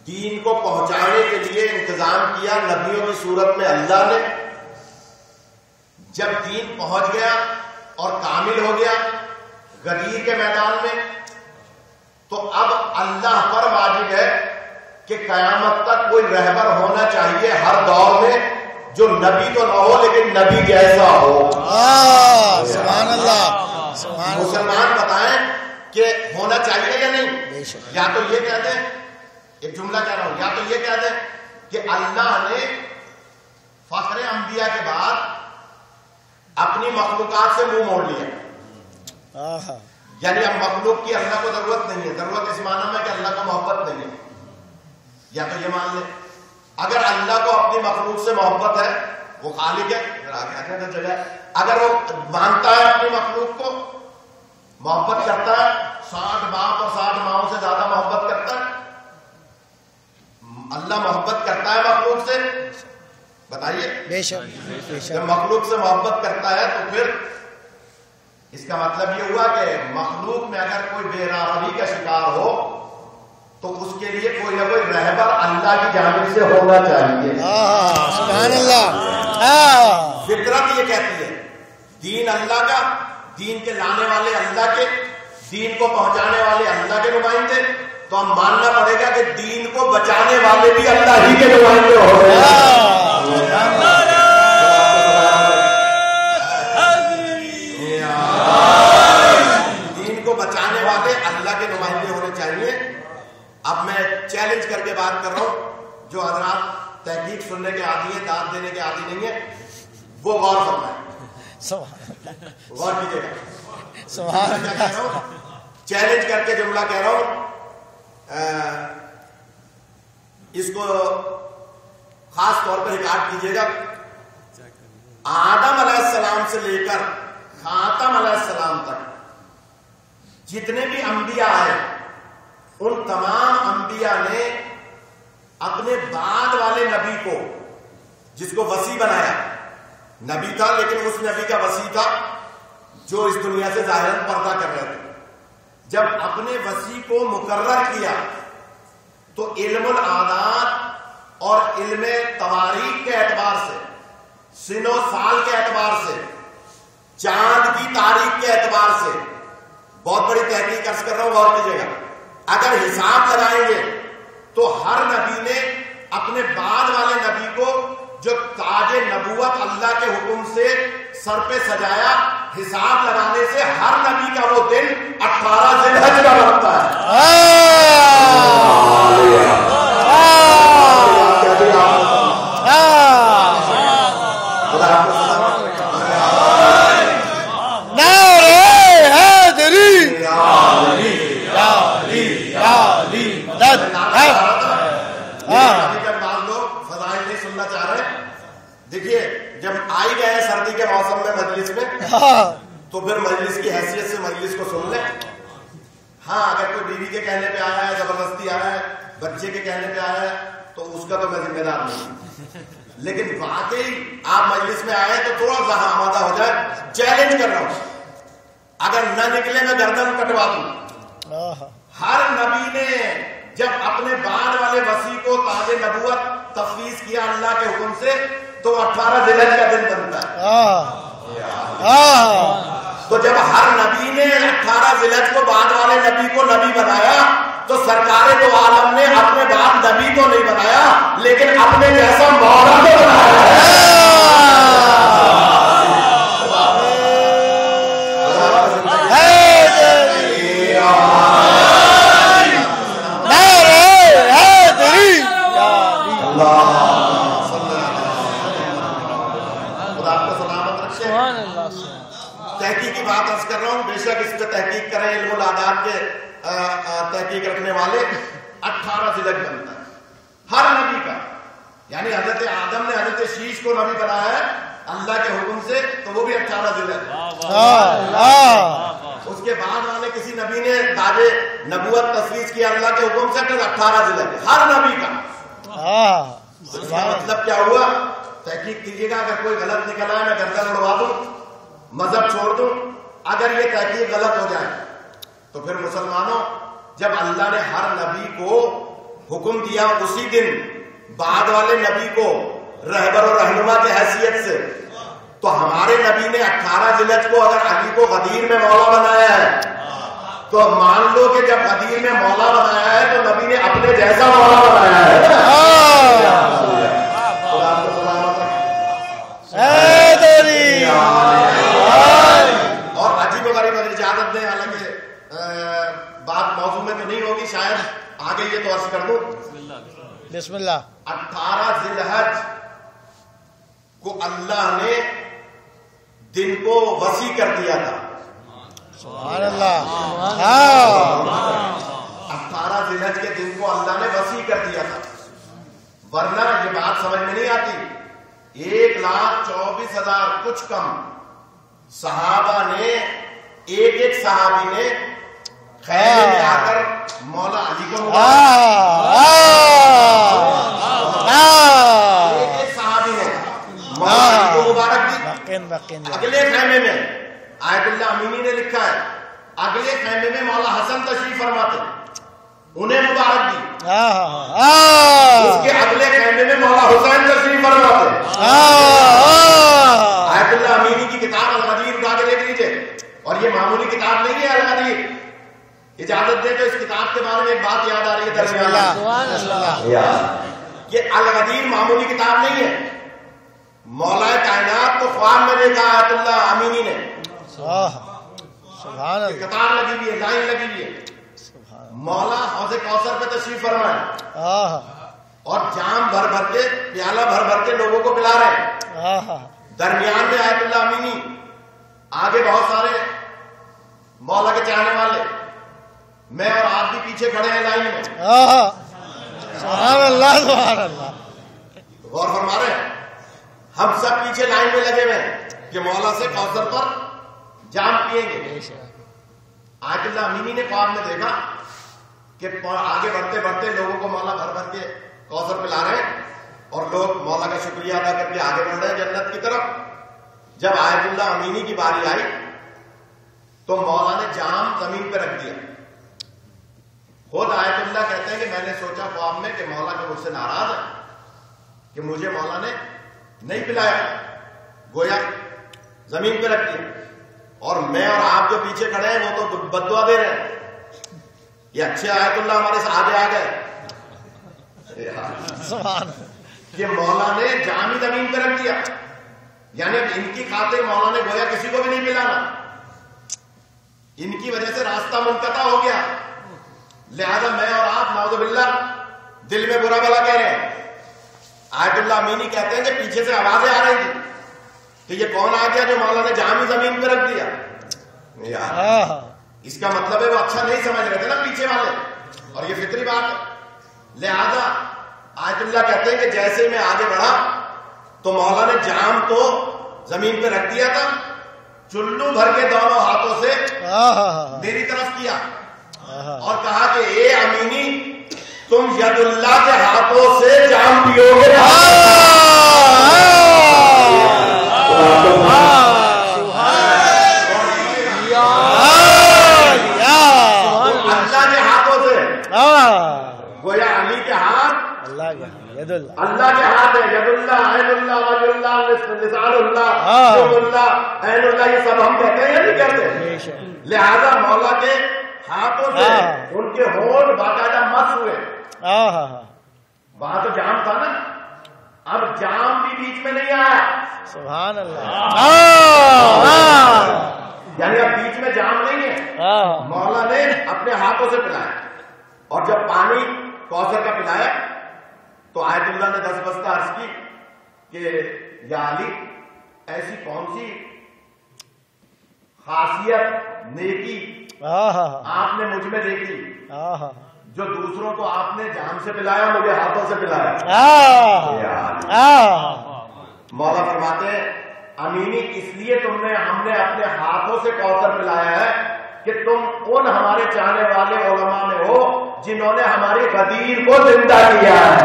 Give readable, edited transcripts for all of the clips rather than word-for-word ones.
دین کو پہنچانے کے لیے انتظام کیا نبیوں کی صورت میں اللہ نے. جب دین پہنچ گیا اور کامل ہو گیا غدیر کے میدان میں، تو اب اللہ پر واجب ہے کہ قیامت تک کوئی رہبر ہونا چاہیے ہر دور میں جو نبی تو نہ ہو لیکن نبی جیسا ہو. سبحان اللہ. مسلمان بتائیں کہ ہونا چاہیے یا نہیں؟ یا تو یہ کہہ دیں، ایک جملہ کہہ رہا ہوں، یا تو یہ کہہ دیں کہ اللہ نے فخر انبیاء کے بعد اپنی مخلوقات سے منہ موڑ لیا، یعنی اب مخلوق کی اللہ کو ضرورت نہیں ہے. ضرورت اس معنی میں کہ اللہ کو محبت نہیں ہے. یا تو یہ مان لیں اگر اللہ کو اپنی مخلوق سے محبت ہے، وہ خالق ہے، جگہ اگر وہ مانتا ہے اپنی مخلوق کو، محبت کرتا ہے، 60 باپ اور 60 ماؤں سے زیادہ محبت کرتا ہے، اللہ محبت کرتا ہے مخلوق سے، بتائیے. بے شک. جب مخلوق سے محبت کرتا ہے تو پھر اس کا مطلب یہ ہوا کہ مخلوق میں اگر کوئی بے راہی کا شکار ہو تو اس کے لیے کوئی نہ کوئی رہبر اللہ کی جانب سے ہونا چاہیے. سبحان اللہ. فطرت یہ کہتی ہے دین اللہ کا، دین کے لانے والے اللہ کے، دین کو پہنچانے والے اللہ کے نمائندے، تو ہم ماننا پڑے گا کہ دین کو بچانے والے بھی اللہ ہی کے نمائندے ہو رہے ہیں. دین کو بچانے والے اللہ کے نمائندے ہونے چاہیے. اب میں چیلنج کر کے بات کر رہا ہوں، جو حضرات تحقیق سننے کے عادی ہیں، داد دینے کے عادی نہیں ہیں، وہ غور فرمائیں، غور کیجیے گا. چیلنج کر کے جملہ کہہ رہا ہوں، اس کو خاص طور پر ریکارڈ کیجیے گا. آدم علیہ السلام سے لے کر خاتم علیہ السلام تک جتنے بھی انبیاء آئے، ان تمام انبیاء نے اپنے بعد والے نبی کو، جس کو وصی بنایا، نبی تھا لیکن اس نبی کا وصی تھا جو اس دنیا سے ظاہراً پردہ کر رہے تھے، جب اپنے وصی کو مقرر کیا تو علم العادات اور علم تواریخ کے اعتبار سے، سن و سال کے اعتبار سے، چاند کی تاریخ کے اعتبار سے، بہت بڑی تحقیق عرض کر رہا ہوں، غور کیجیے گا. اگر حساب لگائیں گے تو ہر نبی نے اپنے بعد والے نبی کو جو تاج نبوت اللہ کے حکم سے سر پہ سجایا، حساب لگانے سے ہر نبی کا وہ دن 18 ذی الحجہ کا بنتا ہے. دیکھیے جب آئی گئے سردی کے موسم میں مجلس میں تو پھر مجلس کی حیثیت سے مجلس کو سن لیں. ہاں اگر کوئی بیوی کے کہنے پہ آیا ہے، زبردستی آیا ہے، بچے کے کہنے پہ آیا ہے تو اس کا تو میں ذمہ دار نہیں، لیکن واقعی آپ مجلس میں آئے تو تھوڑا سا آمادہ ہو جائے. چیلنج کر رہا ہوں، اگر نہ نکلے میں گردن کٹوا دوں. ہر نبی نے جب اپنے بعد والے وصی کو تاج نبوت تفویض کیا اللہ کے حکم سے تو 18 ذی الحجہ کا دن بنتا ہے. تو جب ہر نبی نے 18 ذی الحجہ کو بعد والے نبی کو نبی بنایا تو سرکار دو عالم نے اپنے بعد نبی کو نہیں بنایا لیکن اپنے جیسا مولا کو بنایا ہے. تحقیق کی بات عرض کر رہا ہوں، بے شک اس پہ تحقیق کریں علم العادات کے تحقیق رکھنے والے. 18 ذی الحجہ بنتا ہے ہر نبی کا، یعنی حضرت آدم نے حضرت شیش کو نبی بنایا ہے اللہ کے حکم سے تو وہ بھی 18 ذی الحجہ. اس کے بعد والے کسی نبی نے تاج نبوت تفویض کیا اللہ کے حکم سے تو 18 ذی الحجہ ہر نبی کا. اس کا مطلب کیا ہوا؟ تحقیق کیجیے گا، اگر کوئی غلط نکلا ہے میں گردن اڑوا دوں، مذہب چھوڑ دوں. اگر یہ تحقیق غلط ہو جائے تو پھر مسلمانوں جب اللہ نے ہر نبی کو حکم دیا اسی دن بعد والے نبی کو رہبر و رہنما کی حیثیت سے، تو ہمارے نبی نے 18 ذیلحج کو اگر علی کو غدیر میں مولا بنایا ہے تو مان لو کہ جب غدیر میں مولا بنایا ہے تو نبی نے اپنے جیسا مولا بنایا ہے۔ اور عجیب و غریب اگر اجازت دیں، حالانکہ بات موضوع میں تو نہیں ہوگی، شاید آگے یہ تو عرض کر دوں، بسم اللہ۔ 18 ذیلحج کو اللہ نے دن کو وسیع کر دیا تھا، سبحان اللہ۔ 18 ذیلحج کے دن کو اللہ نے وسیع کر دیا تھا، ورنہ یہ بات سمجھ میں نہیں آتی۔ 1,24,000 کچھ کم صحابہ نے، ایک ایک صحابی نے خیمے میں آ کر مولا علی کو ایک ایک صحابی نے مولا علی کو مبارک دی۔ اگلے خیمے میں آیت اللہ امینی نے لکھا ہے، اگلے خیمے میں مولا حسن تشریف فرماتے، انہیں مبارک دی۔ اس کے اگلے خیمے میں مولا حسین تشریف فرماتے۔ آیت اللہ امینی کی کتاب الغدیر اٹھا کے دیکھ لیجیے، اور یہ معمولی کتاب نہیں ہے الغدیر۔ اجازت دیں تو اس کتاب کے بارے میں ایک بات یاد آ رہی ہے درمیان، یہ الغدیر معمولی کتاب نہیں ہے۔ مولا کائنات کو خواب میں دیکھا آیت اللہ امینی نے، کتاب لگی ہوئی ہے، لائن لگی ہوئی ہے، مولا حوض کوثر پہ تشریف فرمائے اور جام بھر بھر کے، پیالہ بھر بھر کے لوگوں کو پلا رہے ہیں۔ درمیان میں آیت اللہ امینی، آگے بہت سارے مولا کے چاہنے والے، میں اور آپ بھی پیچھے کھڑے ہیں لائن میں۔ سبحان اللہ، سبحان اللہ۔ غور فرما رہے ہیں، ہم سب پیچھے لائن میں لگے ہوئے ہیں کہ مولا سے کوثر پر جام پیئیں گے۔ آیت اللہ امینی نے خواب میں دیکھا کہ آگے بڑھتے بڑھتے لوگوں کو مولا بھر بھر کے کوثر پلا رہے ہیں، اور لوگ مولا کا شکریہ ادا کر کے آگے بڑھ رہے ہیں جنت کی طرف۔ جب آیت اللہ امینی کی باری آئی تو مولا نے جام زمین پہ رکھ دیا۔ خود آیت اللہ کہتے ہیں کہ میں نے سوچا خواب میں کہ مولا کے مجھ سے ناراض ہے کہ مجھے مولا نے نہیں پلایا، گویا زمین پہ رکھ دیا، اور میں اور آپ جو پیچھے کھڑے ہیں وہ تو بددعا دے رہے ہیں، یہ اچھے آیت اللہ ہمارے سے آگے آ گئے کہ مولا نے جام ہی زمین پہ رکھ دیا، یعنی اب ان کی خاطر مولا نے گویا کسی کو بھی نہیں پلانا، ان کی وجہ سے راستہ منقطع ہو گیا، لہذا میں اور آپ نعوذ باللہ دل میں برا بھلا کہہ رہے ہیں۔ آیت اللہ امینی کہتے ہیں کہ پیچھے سے آوازیں آ رہی تھی کہ یہ کون آ گیا جو مولا نے جام ہی زمین پہ رکھ دیا۔ اس کا مطلب ہے وہ اچھا نہیں سمجھ رہے تھے نا پیچھے والے، اور یہ فطری بات ہے۔ لہذا آیت اللہ کہتے ہیں کہ جیسے میں آگے بڑھا تو مولا نے جام تو زمین پہ رکھ دیا تھا، چلو بھر کے دونوں ہاتھوں سے میری طرف کیا اور کہا کہ اے امینی تم ید اللہ کے ہاتھوں سے جام پیو گے۔ اللہ کے ہاتھوں سے، گویا علی کے ہاتھ اللہ کے ہاتھ ہے، ید اللہ، عین اللہ، وجہ اللہ، لسان اللہ، ید اللہ، عین اللہ، یہ سب ہم کہتے ہیں یا نہیں کہتے؟ لہذا مولا کے ہاتھوں سے ان کے ہونٹ باقاعدہ مس ہوئے۔ وہاں تو جام تھا نا، اب جام بھی بیچ میں نہیں آیا، سبحان اللہ، یعنی اب بیچ میں جام نہیں ہے، مولا نے اپنے ہاتھوں سے پلایا، اور جب پانی کوثر کا پلایا تو آیت اللہ نے دس بستہ عرض کی کہ یا علی ایسی کون سی خاصیت، نیکی آپ نے مجھ میں دیکھی جو دوسروں کو آپ نے جام سے پلایا، مجھے ہاتھوں سے پلایا۔ مولا فرماتے ہیں امینی اس لیے ہم نے اپنے ہاتھوں سے کوثر پلایا ہے کہ تم ان ہمارے چاہنے والے علماء میں ہو جنہوں نے ہماری غدیر کو زندہ کیا ہے،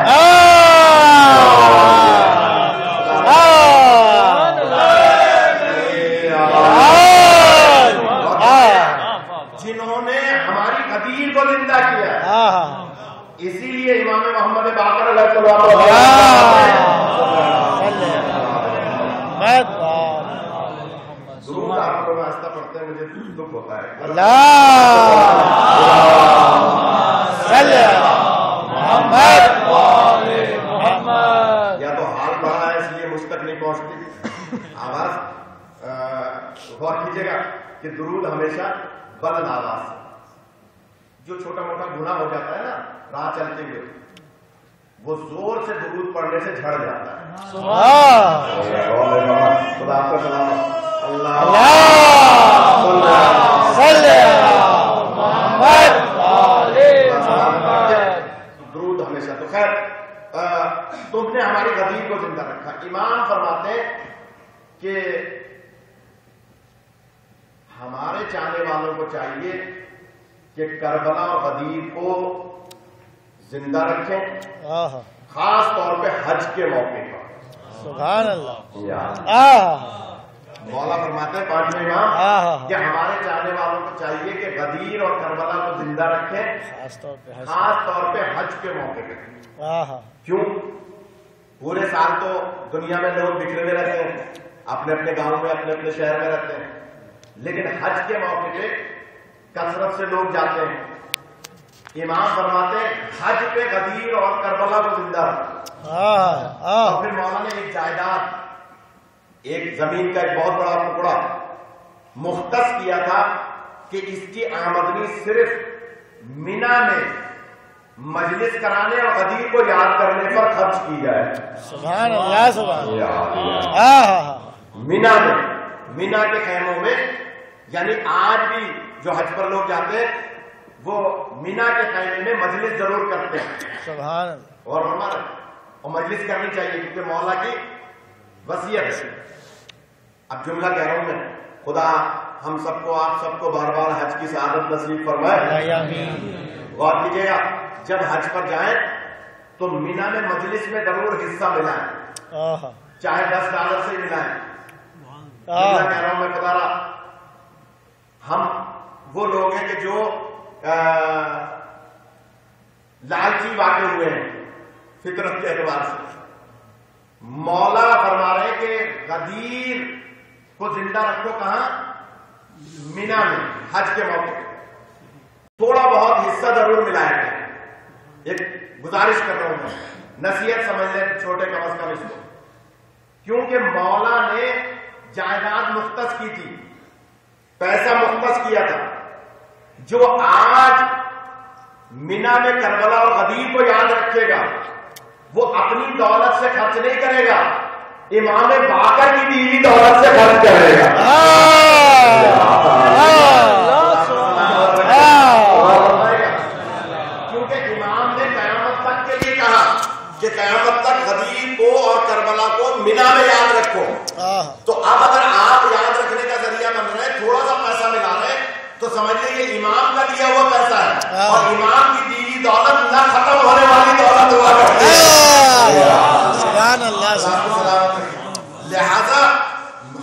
جنہوں نے ہماری غدیر کو زندہ کیا ہے۔ اسی لیے امام محمد باقر علیہ السلام درود آپ کو راستہ پڑھتے ہیں مجھے دکھ ہوتا ہے. یا تو حال بڑا ہے اس لیے مجھ تک نہیں پہنچتی آواز. غور کیجیے گا کہ درود ہمیشہ بلند آواز. جو چھوٹا موٹا گناہ ہو جاتا ہے نا راہ چلتے ہوئے وہ زور سے درود پڑھنے سے جھڑ جاتا ہے. خدا آپ کا سلام. درود ہمیشہ. تو خیر تم نے ہماری غدیر کو زندہ رکھا. امام فرماتے ہیں کہ ہمارے چاہنے والوں کو چاہیے کہ کربلا اور غدیر کو زندہ رکھیں, خاص طور پہ حج کے موقع پر. سبحان اللہ. مولا فرماتے ہیں پانچویں امام کہ ہمارے چاہنے والوں کو چاہیے کہ غدیر اور کربلا کو زندہ رکھیں خاص طور پہ حج کے موقع پہ. کیوں؟ پورے سال تو دنیا میں لوگ بکھرے ہوئے رہتے ہیں, اپنے اپنے گاؤں میں اپنے اپنے شہر میں رہتے ہیں, لیکن حج کے موقع پہ کثرت سے لوگ جاتے ہیں. امام فرماتے ہیں حج پہ غدیر اور کربلا کو زندہ رکھیں. اور پھر مولا نے ایک جائیداد, ایک زمین کا ایک بہت بڑا ٹکڑا مختص کیا تھا کہ اس کی آمدنی صرف مینا میں مجلس کرانے اور غدیر کو یاد کرنے پر خرچ کی جائے. سبحان اللہ. سبحان اللہ. مینا کے خیموں میں, یعنی آج بھی جو حج پر لوگ جاتے ہیں وہ مینا کے خیمے میں مجلس ضرور کرتے ہیں. سبحان اللہ. اور مجلس کرنی چاہیے کیونکہ مولا کی وصیت ہے. اب جملہ کہہ رہا ہوں میں, خدا ہم سب کو آپ سب کو بار بار حج کی سعادت نصیب فرمائے. غور کیجیے گا جب حج پر جائیں تو مینا میں مجلس میں ضرور حصہ ملائیں, چاہے $10 سے ملائیں. جملہ کہہ رہا ہوں میں خدا را, ہم وہ لوگ ہیں کہ جو لالچی واقع ہوئے ہیں فطرت کے اعتبار سے. مولا فرما رہے کہ غدیر کو زندہ رکھو کہاں؟ مینا میں حج کے موقع پہ. تھوڑا بہت حصہ ضرور ملائے گا. ایک گزارش کر رہا ہوں میں, نصیحت سمجھ لیں چھوٹے کم از کم اس کو, کیونکہ مولا نے جائیداد مختص کی تھی, پیسہ مختص کیا تھا. جو آج مینا میں کربلا اور غدیر کو یاد رکھے گا وہ اپنی دولت سے خرچ نہیں کرے گا, امام باقر کی بیوی دولت سے خرچ کرے گا. کیونکہ امام نے قیامت تک کے لیے کہا کہ قیامت تک غدیر کو اور کربلا کو مینا میں یاد رکھو. تو اب اگر آپ یاد رکھنے کا ذریعہ بن رہے ہیں, تھوڑا سا پیسہ ملا رہے ہیں, تو سمجھ لیں یہ امام کا دیا ہوا پیسہ ہے, اور امام کی بیوی دولت نہ ختم ہونے والی دولت ہوا کرتی ہے. سبحان اللہ. لہذا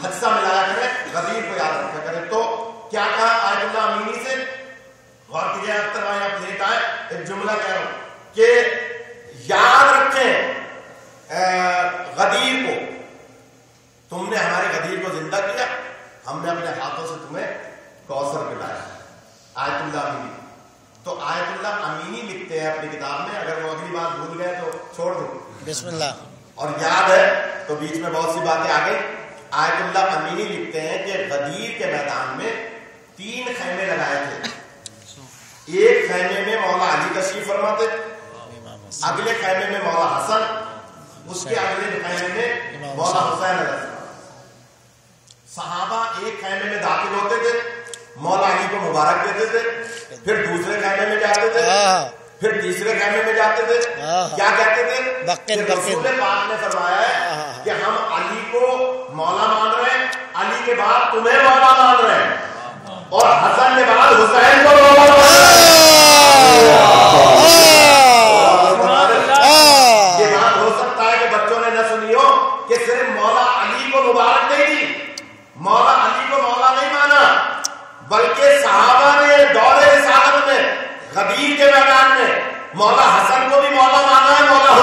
حصہ ملایا کریں, غدیر کو یاد رکھا کریں. تو کیا کہا آیت اللہ امینی سے؟ غور کیجیے, اختر بھائی آپ لیٹ آئے, ایک جملہ کہہ رہا ہوں کہ یاد رکھیں غدیر کو. تم نے ہماری غدیر کو زندہ کیا, ہم نے اپنے ہاتھوں سے تمہیں کوثر پلایا. آیت اللہ امینی. تو آیت اللہ امینی لکھتے ہیں اپنی کتاب میں, اگر وہ اگلی بات بھول گئے تو چھوڑ دو. بسم اللہ. اور یاد ہے تو بیچ میں بہت سی باتیں آ گئی. آیت اللہ امینی لکھتے ہیں کہ غدیر کے میدان میں 3 خیمے لگائے تھے. ایک خیمے میں مولا علی تشریف فرما تھے, اگلے خیمے میں مولا حسن, اس کے اگلے خیمے میں مولا حسین علیہ السلام. صحابہ ایک خیمے میں داخل ہوتے تھے, مولا علی کو مبارک دیتے تھے, پھر دوسرے خیمے میں جاتے تھے, پھر تیسرے خیمے میں جاتے تھے. کیا کہتے تھے؟ رسول پاک نے فرمایا ہے کہ ہم علی کو مولا مان رہے ہیں, علی کے بعد تمہیں مولا مان رہے ہیں, اور حسن کے بعد حسین کو مولا مان رہے ہیں. یہ بات ہو سکتا ہے کہ بچوں نے نہ سنی ہو کہ صرف مولا علی کو مبارک نہیں دی, مولا علی کو مولا نہیں مانا, بلکہ صحابہ نے دور رسالت میں غدیر کے میدان میں مولا حسن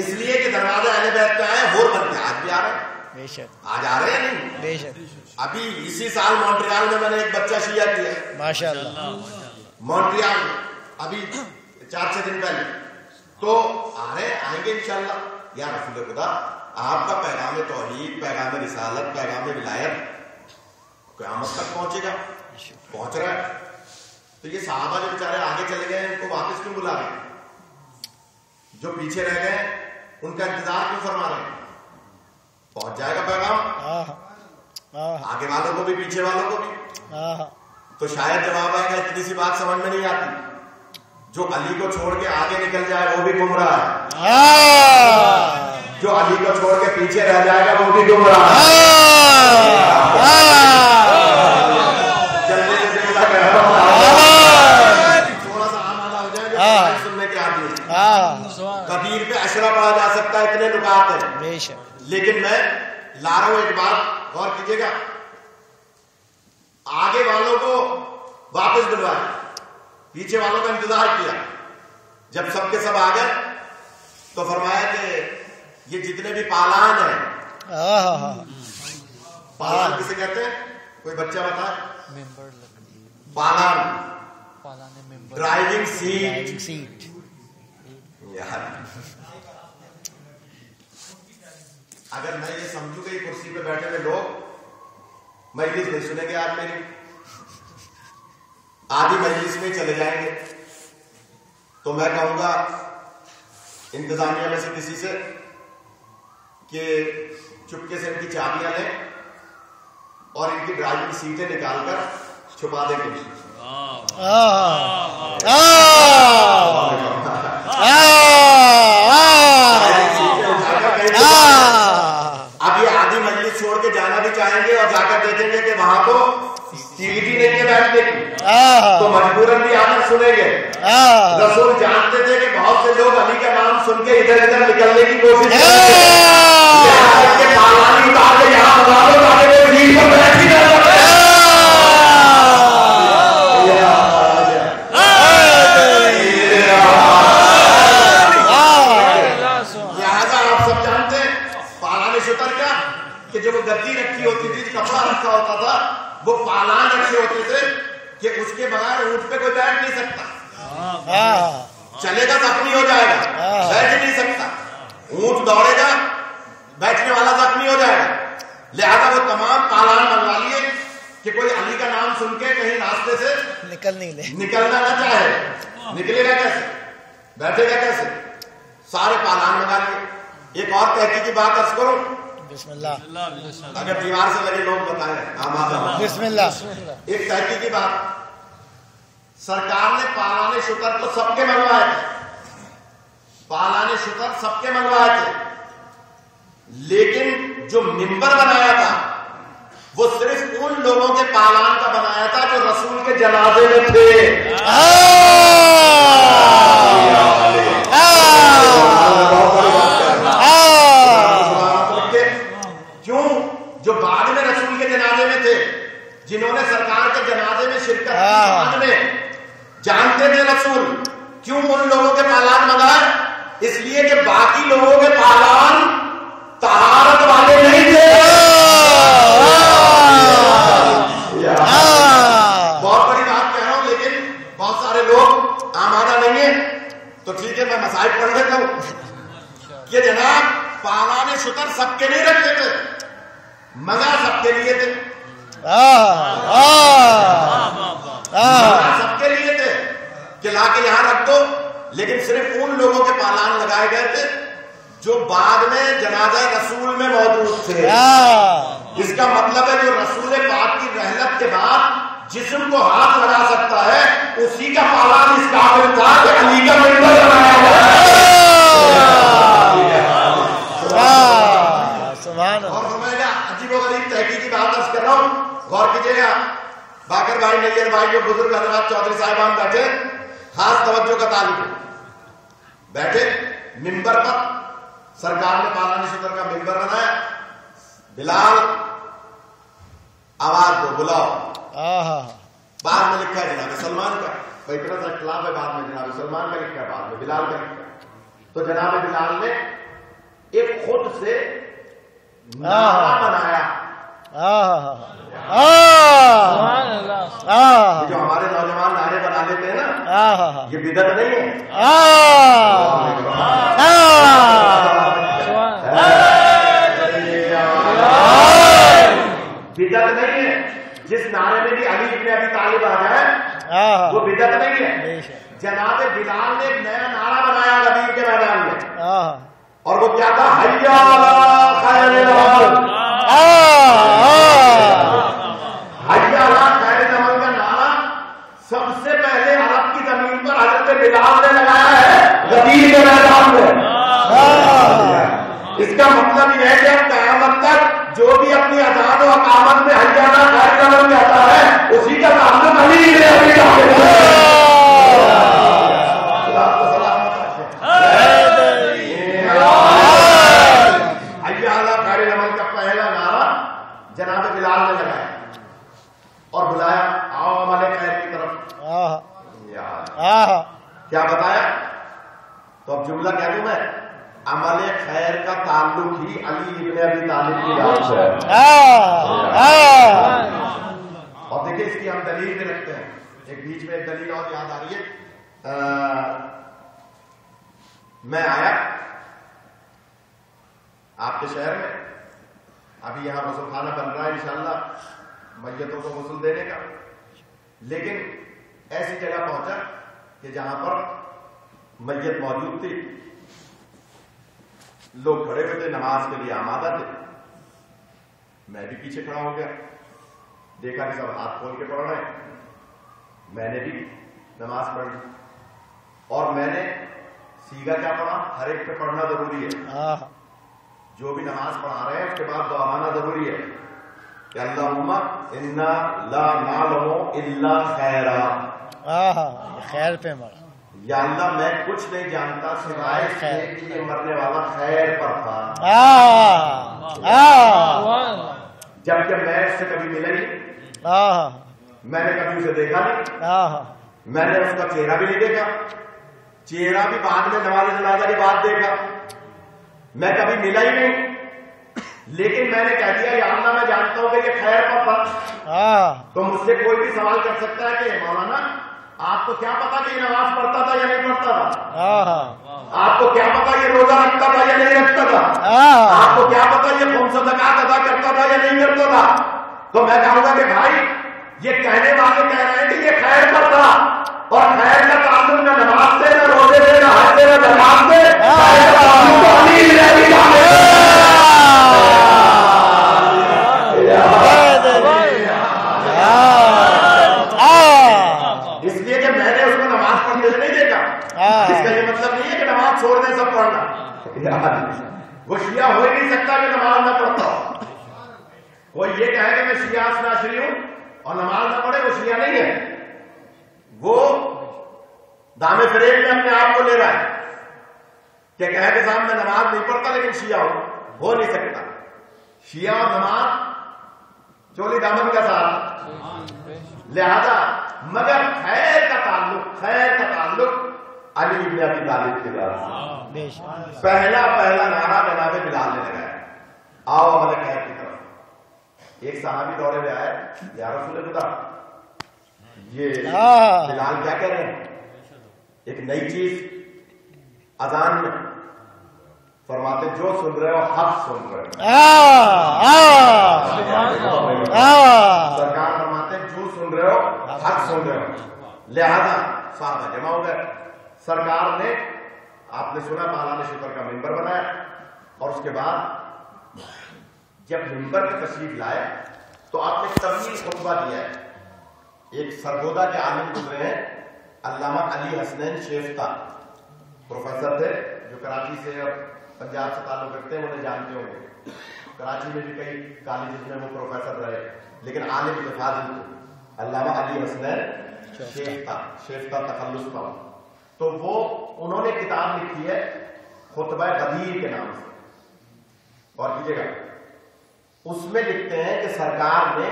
اس لیے کہ دروازے اہل بیت پہ آئے ہور بن کے آج بھی آ رہے ہیں. بے شک آج آ رہے ہیں نہیں. بے شک ابھی اسی سال مونٹریال میں نے ایک بچہ شیعہ کیا, ماشاء اللہ. مونٹریال میں ابھی 4-6 دن پہلے. تو آ رہے آئیں گے انشاءاللہ. یا رسول خدا آپ کا پیغام توحید, پیغام رسالت, پیغام ولایت قیامت تک پہنچے گا, پہنچ رہا ہے. تو یہ صحابہ جو بیچارے آگے چلے گئے ان کو واپس کیوں بلا رہے ہیں؟ جو پیچھے رہ گئے ان کا انتظار کیوں فرما رہے ہیں؟ پہنچ جائے گا پیغام آگے والوں کو بھی پیچھے والوں کو بھی. تو شاید جواب آئے گا اتنی سی بات سمجھ میں نہیں آتی, جو علی کو چھوڑ کے آگے نکل جائے وہ بھی گمراہ ہے, جو علی کو چھوڑ کے پیچھے رہ جائے گا وہ بھی گمراہ ہے. تھوڑا سا آمادہ ہو جائے سننے کے آدمی. کبیر پہ اشرا پڑھا جا سکتا ہے, اتنے نکات ہیں, لیکن میں لا رہا ہوں ایک بات غور کیجیے گا. آگے والوں کو واپس بلوایا, پیچھے والوں کا انتظار کیا. جب سب کے سب آ گئے تو فرمایا کہ یہ جتنے بھی پالان ہیں, پالان کسے کہتے ہیں کوئی بچہ بتائے؟ پالان ڈرائیونگ سیٹ. اگر میں یہ سمجھوں کہ کرسی پہ بیٹھے ہوئے لوگ مجلس نہیں سنیں گے آج میری, آدھی مجلس میں چلے جائیں گے, تو میں کہوں گا انتظامیہ میں سے کسی سے کہ چپکے سے ان کی چابیاں لیں اور ان کی ڈرائیونگ سیٹیں نکال کر چھپا دیں گے. اب یہ آدھی مجلس چھوڑ کے جانا بھی چاہیں گے اور جا کر دیکھیں گے کہ وہاں تو سیٹ ہی نہیں ہے بیٹھنے کی, تو مجبوراً بھی آدمی سنیں گے. رسول جانتے تھے کہ بہت سے لوگ علی کا نام سن کے ادھر ادھر نکلنے کی کوشش کرتے کہ جب وہ گدی رکھی ہوتی تھی, کپڑا رکھا ہوتا تھا, وہ پالان رکھے ہوتے تھے کہ اس کے بغیر اونٹ پہ کوئی بیٹھ نہیں سکتا. چلے گا زخمی ہو جائے گا, بیٹھ نہیں سکتا. اونٹ دوڑے گا, بیٹھنے والا زخمی ہو جائے گا. لہذا وہ تمام پالان منگوا لیے کہ کوئی علی کا نام سن کے کہیں راستے سے نکلنا نہ چاہے. نکلے گا کیسے, بیٹھے گا کیسے؟ سارے پالان منگا لیے. ایک اور تحقیقی بات عرض کروں, بسم اللہ, اگر دیوار سے لگے لوگ بتائیں. بسم اللہ. ایک تحقیقی بات, سرکار نے پالان شتر تو سب کے منگوائے تھے, پالان شتر سب کے منگوائے تھے, لیکن جو منبر بنایا تھا وہ صرف ان لوگوں کے پالان کا بنایا تھا جو رسول کے جنازے میں تھے. جو بعد میں رسول کے جنازے میں تھے, جنہوں نے سرکار کے جنازے میں شرکت کی, بعد میں جانتے تھے رسول. کیوں ان لوگوں کے پالان منگائے؟ اس لیے کہ باقی لوگوں کے پالان طہارت والے نہیں تھے. بہت بڑی بات کہہ رہا ہوں, لیکن بہت سارے لوگ آمادہ نہیں ہیں, تو ٹھیک ہے میں مسائل پڑھ لیتا ہوں. یہ جناب پالان شتر سب کے نہیں رکھتے تھے, مزہ سب کے لیے تھے, سب کے لیے تھے کہ لا کے یہاں رکھ دو, لیکن صرف ان لوگوں کے پالان لگائے گئے تھے جو بعد میں جنازہ رسول میں موجود تھے. اس کا مطلب ہے جو رسول پاک کی رحلت کے بعد جسم کو ہاتھ لگا سکتا ہے, اسی کا پالان اس قابل تھا کہ علی کا منبر بنایا گیا. اور سمجھ گا عجیب و غریب تحقیقی بات عرض کر رہا ہوں, غور کیجیے گا. باقر بھائی, نیر بھائی, جو بزرگ حضرات چودھری صاحبان بیٹھے, خاص توجہ کا طالب بیٹھے منبر پر. سرکار نے پالان شتر کا منبر بنایا. بلال آواز دو, بلاؤ. بعد میں لکھا ہے جناب سلمان کا, فکرت اختلاف ہے, بعد میں جناب سلمان کا لکھا ہے, بعد میں بلال کا لکھا ہے. تو جناب بلال نے ایک خود سے نعرہ بنایا. جو ہمارے نوجوان نعرے بنا لیتے ہیں نا, یہ بدعت نہیں ہے. بدعت نہیں ہے. جس نعرے میں بھی علی ابن ابی طالب آ جائے وہ بدعت نہیں ہے. جناب بلال نے ایک نیا نعرہ بنایا غدیر کے میدان میں, اور وہ کیا تھا؟ حیا علی خیر العمل. حیا علی خیر العمل کا نعرہ سب سے پہلے عرب کی زمین پر حضرت بلال نے لگایا ہے غدیر کے میدان میں. اس کا مطلب یہ ہے کہ اب قیامت تک جو بھی اپنی اذان و اقامت میں حیا علی خیر العمل کہتا ہے اسی کا تعلق علی ابن ابی طالب ہے. جناب بلال نے لگایا اور بلایا, آؤ عمل خیر کی طرف. کیا بتایا؟ تو اب جملہ کہہ دوں میں, عمل خیر کا تعلق ہی علی ابن ابی طالب کی ذات سے ہے. اور دیکھیں اس کی ہم دلیل بھی رکھتے ہیں. ایک بیچ میں ایک دلیل اور یاد آ رہی ہے. میں آیا آپ کے شہر میں, ابھی یہاں غسل خانہ بن رہا ہے انشاءاللہ میتوں کو غسل دینے کا, لیکن ایسی جگہ پہنچا کہ جہاں پر میت موجود تھی, لوگ کھڑے ہوئے تھے, نماز کے لیے آمادہ تھے. میں بھی پیچھے کھڑا ہو گیا, دیکھا کہ سب ہاتھ کھول کے پڑھ رہے ہیں. میں نے بھی نماز پڑھ لی, اور میں نے سیگا کیا پڑھا؟ ہر ایک پہ پڑھنا ضروری ہے. جو بھی نماز پڑھا رہے ہیں اس کے بعد دعانا ضروری ہے کہ اللہم انا لا نعلم الا خیرا. خیر پہ مرا, یا اللہ میں کچھ نہیں جانتا سوائے خیر کہ یہ مرنے والا خیر پر تھا. جبکہ میں اس سے کبھی ملا نہیں, میں نے کبھی اسے دیکھا نہیں, میں نے اس کا چہرہ بھی نہیں دیکھا, چہرہ بھی بعد میں نماز جنازہ کے بعد دیکھا, میں کبھی ملا ہی نہیں. لیکن میں نے کہہ دیا یا اللہ میں جانتا ہوں کہ یہ خیر پر تھا. تو مجھ سے کوئی بھی سوال کر سکتا ہے کہ مولانا آپ کو کیا پتا کہ یہ نماز پڑھتا تھا یا نہیں پڑھتا تھا؟ آپ کو کیا پتا یہ روزہ رکھتا تھا یا نہیں رکھتا تھا؟ آپ کو کیا پتا یہ خمس و زکات ادا کرتا تھا یا نہیں کرتا تھا؟ تو میں کہوں گا کہ بھائی یہ کہنے والے کہہ رہے ہیں کہ یہ خیر پر تھا, اور خیر کا تعلق نہ نماز سے, نہ روزے سے, نہ حج سے, نہ زکات سے. اس لیے کہ میں نے اس کو نماز پڑھنے سے نہیں دیکھا, اس کا یہ مطلب نہیں ہے کہ نماز چھوڑ دیں سب پڑھنا. وہ شیعہ ہو ہی نہیں سکتا کہ نماز نہ پڑھتا ہو. کوئی یہ کہے کہ میں شیعہ ناشری ہوں اور نماز نہ پڑھے, وہ شیعہ نہیں ہے. وہ دامے فریب میں اپنے آپ کو لے رہا ہے کہ کہے کہ صاحب میں نماز نہیں پڑھتا لیکن شیعہ ہوں. ہو نہیں سکتا. شیعہ اور نماز چولی دامن کا ساتھ. لہذا مگر خیر کا تعلق علی ابن ابی طالب کے ساتھ. پہلا نعرہ جناب بلال نے لگایا, آؤ عمل خیر کی طرف. ایک صحابی دورے میں آئے, یا رسول خدا یہ بلال کیا کہہ رہے ہیں؟ ایک نئی چیز اذان میں. فرماتے جو سن رہے ہو حق سن رہے ہو. سرکار فرماتے جو سن رہے ہو حق سن رہے ہو. لہذا صحابہ جمع ہو گئے. سرکار نے, آپ نے سنا, پالان شکر کا ممبر بنایا, اور اس کے بعد جب ممبر پہ تشریف لائے تو آپ نے طویل خطبہ دیا ہے. ایک سرگودا کے عالم گزرے ہیں علامہ علی حسنین شیفتہ, پروفیسر تھے جو کراچی سے اور پنجاب سے تعلق رکھتے ہیں, انہیں جانتے ہوں گے. کراچی میں بھی کئی کالجز میں وہ پروفیسر رہے, لیکن عالم فاضل تھے. علامہ علی حسنین شیفتہ تخلص پر. تو وہ انہوں نے کتاب لکھی ہے خطبہ غدیر کے نام سے, اور کیجیے گا اس میں لکھتے ہیں کہ سرکار نے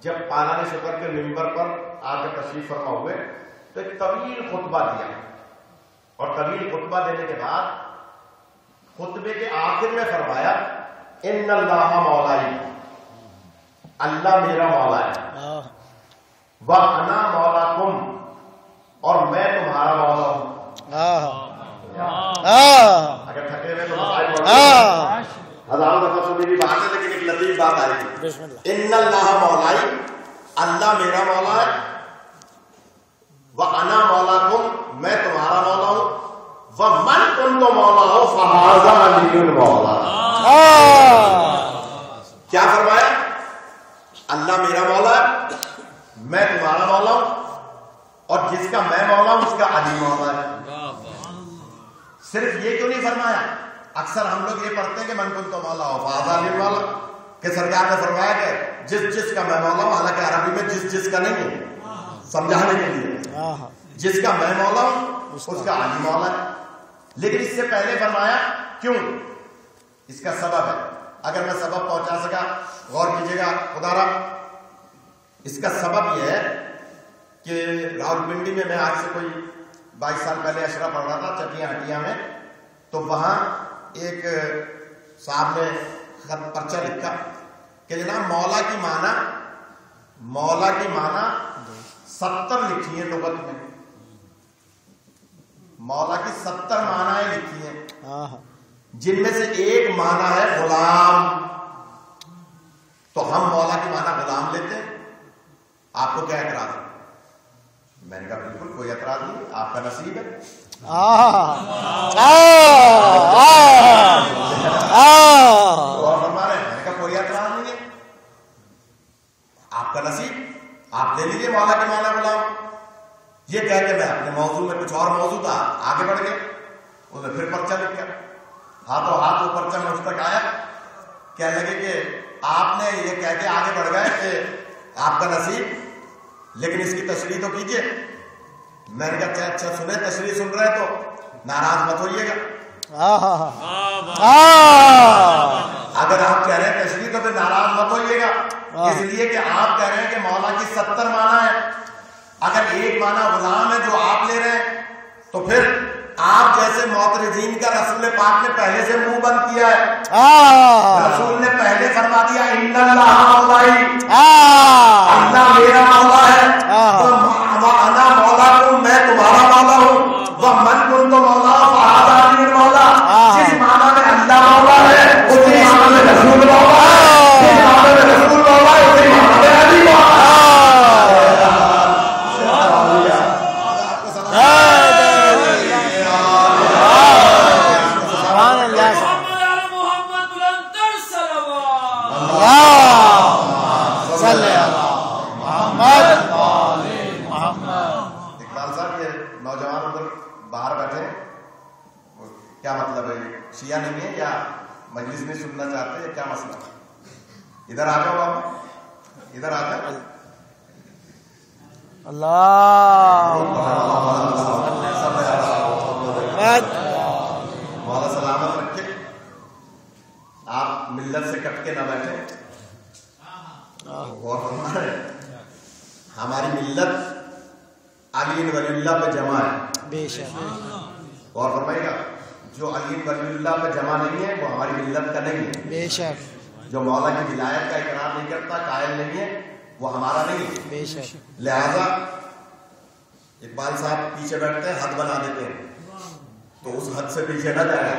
جب پالان شکر کے ممبر پر آ کر تشریف فرما ہوئے تو ایک طویل خطبہ دیا, اور طویل خطبہ دینے کے بعد خطبے کے آخر میں فرمایا ان اللہ مولائی، اللہ میرا مولا ہے، وَأَنَا مَوْلَاكُمْ، اور میں تمہارا مولا ہوں۔ اگر تھکے ہوئے تو ہزاروں دفعہ سنی بھی بات ہے، لیکن ایک لطیف بات آئی تھی، ان اللہ مولائی، اللہ میرا مولا ہے، وَأَنَا مَوْلَاكُمْ، میں تمہارا مولا ہوں، وَمَنْ كُنْتُ مَوْلَاهُ فَهَذَا عَلِيٌّ مَوْلَاهُ۔ کیا فرمایا؟ اللہ میرا مولا ہے، میں تمہارا مولا ہوں، اور جس کا میں مولا ہوں اس کا علی مولا ہے۔ صرف یہ کیوں نہیں فرمایا؟ اکثر ہم لوگ یہ پڑھتے ہیں کہ من کنت مولا ہو فہذا علی مولا، کہ سرکار نے فرمایا کہ جس کا میں مولا ہوں، حالانکہ عربی میں جس کا نہیں ہے، سمجھانے کے لیے جس کا میں مولا ہوں اس کا علی مولا ہے۔ لیکن اس سے پہلے فرمایا کیوں؟ اس کا سبب ہے، اگر میں سبب پہنچا سکا غور کیجیے گا خدا را۔ اس کا سبب یہ ہے کہ راولپنڈی میں میں آج سے کوئی 22 سال پہلے اشرا پڑھ رہا تھا چٹیاں ہٹیاں میں، تو وہاں ایک صاحب نے خط پرچہ لکھا کہ جناب مولا کی معنی 70 لکھی ہیں لغت میں، مولا کی 70 معنی لکھی ہیں، جن میں سے ایک معنی ہے غلام۔ تو ہم مولا کی معنی غلام لیتے ہیں، آپ کو کیا اعتراض ہے؟ میں نے کہا بالکل کوئی اعتراض نہیں، آپ کا نصیب ہے۔ اور ہمارے میں نے کہا کوئی اعتراض نہیں ہے، آپ کا نصیب، آپ لے لیجیے مولا کی معنی غلام۔ یہ کہہ کے میں اپنے موضوع میں کچھ اور موضوع تھا آگے بڑھ گئے، انہوں نے پھر پرچہ لکھا، ہاتھوں ہاتھ وہ پرچہ مجھ تک آیا، کہنے لگے کہ آپ نے یہ کہہ کے آگے بڑھ گئے کہ آپ کا نصیب، لیکن اس کی تشریح تو کیجیے۔ میں نے کہا اچھا سنیں، تشریح سن رہے تو ناراض مت ہوئیے گا، اگر آپ کہہ رہے ہیں تشریح تو پھر ناراض مت ہوئیے گا، اس لیے کہ آپ کہہ رہے ہیں کہ مولا کی 70 معنی ہے، اگر ایک معنی غلام ہے جو آپ لے رہے ہیں، تو پھر آپ جیسے معترضین کا رسول پاک نے پہلے سے منہ بند کیا ہے۔ رسول نے پہلے فرما دیا ان اللہ مولائی، اللہ میرا مولا ہے، وَأَنَا مَوْلَاكُمْ، میں تمہارا مولا ہوں، وَمَنْ كُنْتُ مَوْلَاهُ فَهَذَا عَلِيٌّ مولا، جس معنی میں اللہ مولا ہے اسی معنی میں رسول مولا ہے، جس معنی میں رسول مولا ہے اسی معنی میں علی مولا ہے۔ کیا مطلب ہے؟ شیعہ نہیں ہے یا مجلس میں سننا چاہتے ہیں، کیا مسئلہ؟ ادھر آ جاؤ، آپ ادھر آ جاؤ۔ مولا سلامت رکھے، آپ ملت سے کٹ کے نہ بیٹھے، اور ہماری ملت علی ولی اللہ پہ جمع ہے، بے شک، اور فرمائے گا جو علی ولی اللہ پہ جمع نہیں ہے وہ ہماری ملت کا نہیں ہے، بے شک، جو مولا کی ولایت کا اقرار نہیں کرتا، قائل نہیں ہے، وہ ہمارا نہیں ہے، بے شک۔ لہذا اقبال صاحب پیچھے بیٹھتے ہیں، حد بنا دیتے ہیں، تو اس حد سے پیچھے نہ جائے،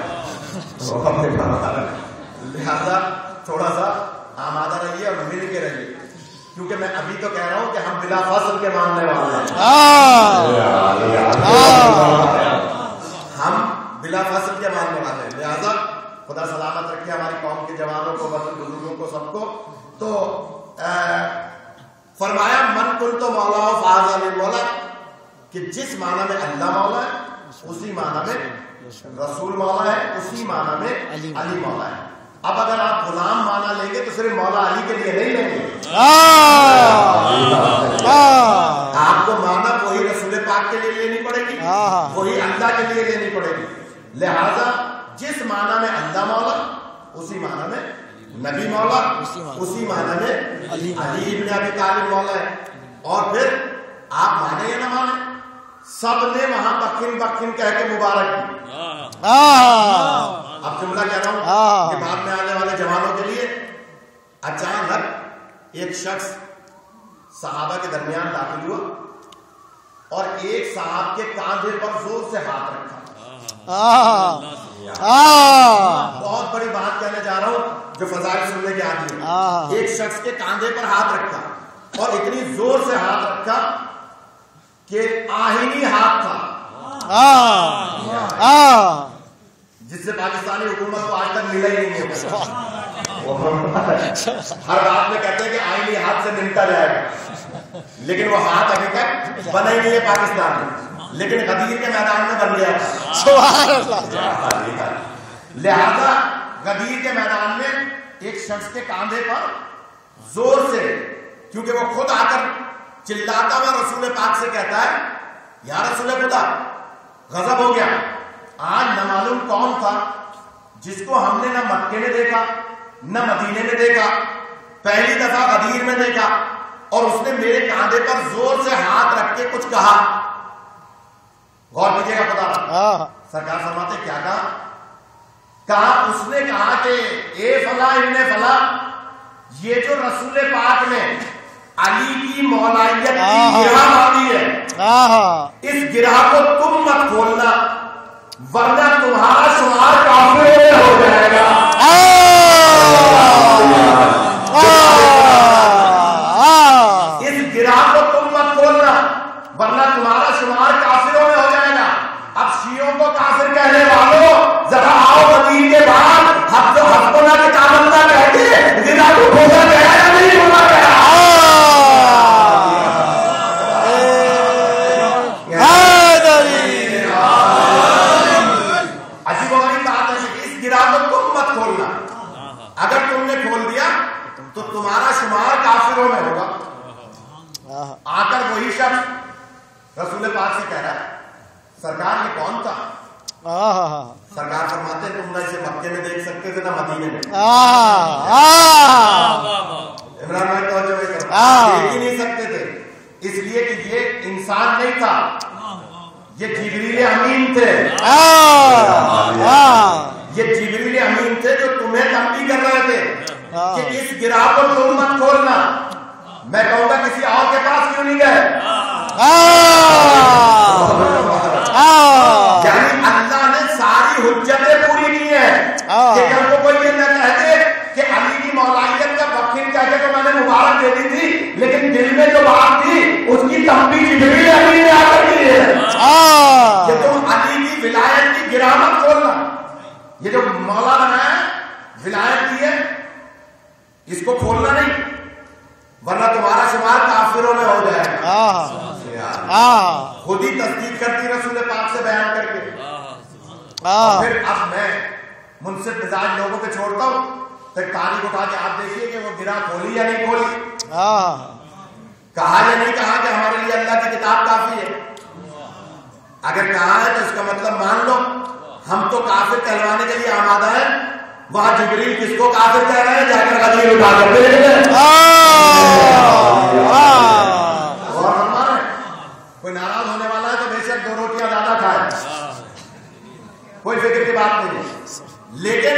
لہذا تھوڑا سا آمادہ رہیے اور مل کے رہیے، کیونکہ میں ابھی تو کہہ رہا ہوں کہ ہم بلا فصل کے ماننے والے ہیں، ہم بلا فصل کے ماننے والے ہیں، لہذا خدا سلامت رکھے ہماری قوم کے جوانوں کو، بزرگوں کو، سب کو۔ تو فرمایا من کنت مولا فہذا علی مولا، کہ جس معنی میں اللہ مولا ہے اسی معنی میں رسول مولا ہے، اسی معنی میں علی مولا ہے۔ اب اگر آپ غلام معنی لیں گے تو صرف مولا علی کے لیے نہیں لیں گے، آپ کو معنی وہی رسول پاک کے لیے لینی پڑے گی، وہی اللہ کے لیے لینی پڑے گی۔ لہذا جس معنی میں اللہ مولا اسی معنی میں نبی مولا، اسی معنی میں علی ابن ابی طالب مولا ہے۔ اور پھر آپ مانے یا نہ مانے، سب نے وہاں بکن بکن کہہ کے مبارک کی۔ اب اب جملہ کہہ رہا ہوں کہ بعد میں آنے والے جوانوں کے لیے. اچانک ایک شخص صحابہ کے درمیان داخل ہوا اور ایک صاحب کے کاندھے پر زور سے ہاتھ رکھا. بہت بڑی بات کہنے جا رہا ہوں جو فضائل سننے کے عادی ہیں. ایک شخص کے کاندھے پر ہاتھ رکھا اور اتنی زور سے ہاتھ رکھا کہ آہینی ہاتھ تھا جس سے پاکستانی حکومت کو آج تک ملا ہی نہیں ہوتا. ہر بات میں کہتے ہیں کہ آئینی ہاتھ سے ملتا جائے گا لیکن وہ ہاتھ ابھی تک بنا ہی نہیں ہے پاکستان میں, لیکن غدیر کے میدان میں بن گیا تھا. لہذا غدیر کے میدان میں ایک شخص کے کاندھے پر زور سے, کیونکہ وہ خود آ کر چلاتا ہوا رسول پاک سے کہتا ہے یا رسول خدا غضب ہو گیا. آج نہ معلوم کون تھا جس کو ہم نے نہ مکے میں دیکھا نہ مدینے میں دیکھا, پہلی دفعہ غدیر میں دیکھا اور اس نے میرے کاندھے پر زور سے ہاتھ رکھ کے کچھ کہا. غور کیجیے گا خدا. سرکار فرماتے کیا کہا اس نے کہا کہ اے فلاں ابن فلاں, یہ جو رسول پاک نے علی کی مولائیت کی گرہ ماری ہے اس گرہ کو تم مت کھولنا ورنہ تمہارا شمار کافروں میں ہو جائے گا. اس گرہ کو تم مت کھولنا ورنہ تمہارا شمار کافروں میں ہو جائے گا. اب شیعوں کو کافر کہنے والوں ذرا آؤ غدیر کے بعد ہفتوں نہ کتاب اللہ کہہ کے گرہ کو کھولا گیا یا نہیں کھولا گیا. عجیب و غریب بات ہے کہ اس گرہ کو تم مت کھولنا, اگر تم نے کھول دیا تو تمہارا شمار کافروں میں ہوگا. آ کر وہی شخص رسول پاک سے کہہ رہا ہے سرکار یہ کون تھا؟ سرکار فرماتے تم نہ اسے مکے میں دیکھ سکتے تھے نہ مدینے میں. عمران بھائی توجہ کرو, دیکھ ہی نہیں سکتے تھے اس لیے کہ یہ انسان نہیں تھا, یہ جبریل امین تھے. یہ جبریل امین تھے جو تمہیں تنبیہ کر رہے تھے کہ اس گرہ کو تم مت کھولنا. میں کہوں گا کسی اور کے پاس کیوں نہیں گئے؟ یعنی اللہ نے ساری حجتیں پوری کی ہیں کہ کل کو کوئی یہ نہ کہہ دے کہ علی کی مولائیت کا وقت کہہ کے تو میں نے مبارک دے دی تھی لیکن دل میں جو بات تھی اس کی تنبیہ جبریل امین نے آ کر کی ہے کہ تم علی کی ولایت کی گرہ مت کھولنا. یہ جو مولا بنایا ولایت کی ہے اس کو کھولنا نہیں ورنہ تمہارا شمار کافروں میں ہو جائے گا. خود ہی تصدیق کرتی رسول پاک سے بیان کر کے. پھر اب میں منصف مزاج لوگوں پہ چھوڑتا ہوں تو تاریخ اٹھا کے آپ دیکھیے کہ وہ گرہ کھولی یا نہیں کھولی, کہا یا نہیں کہا کہ ہمارے لیے اللہ کی کتاب کافی ہے. اگر کہا ہے تو اس کا مطلب مان لو ہم تو کافر کہلوانے کے لیے آمادہ ہیں. وہاں جبریل کس کو کافر کہہ رہے ہیں جا کر غدیر اٹھا کر دے کوئی ناراض ہونے والا ہے تو بے شک 2 روٹیاں زیادہ کھائے, کوئی فکر کی بات نہیں ہے. لیکن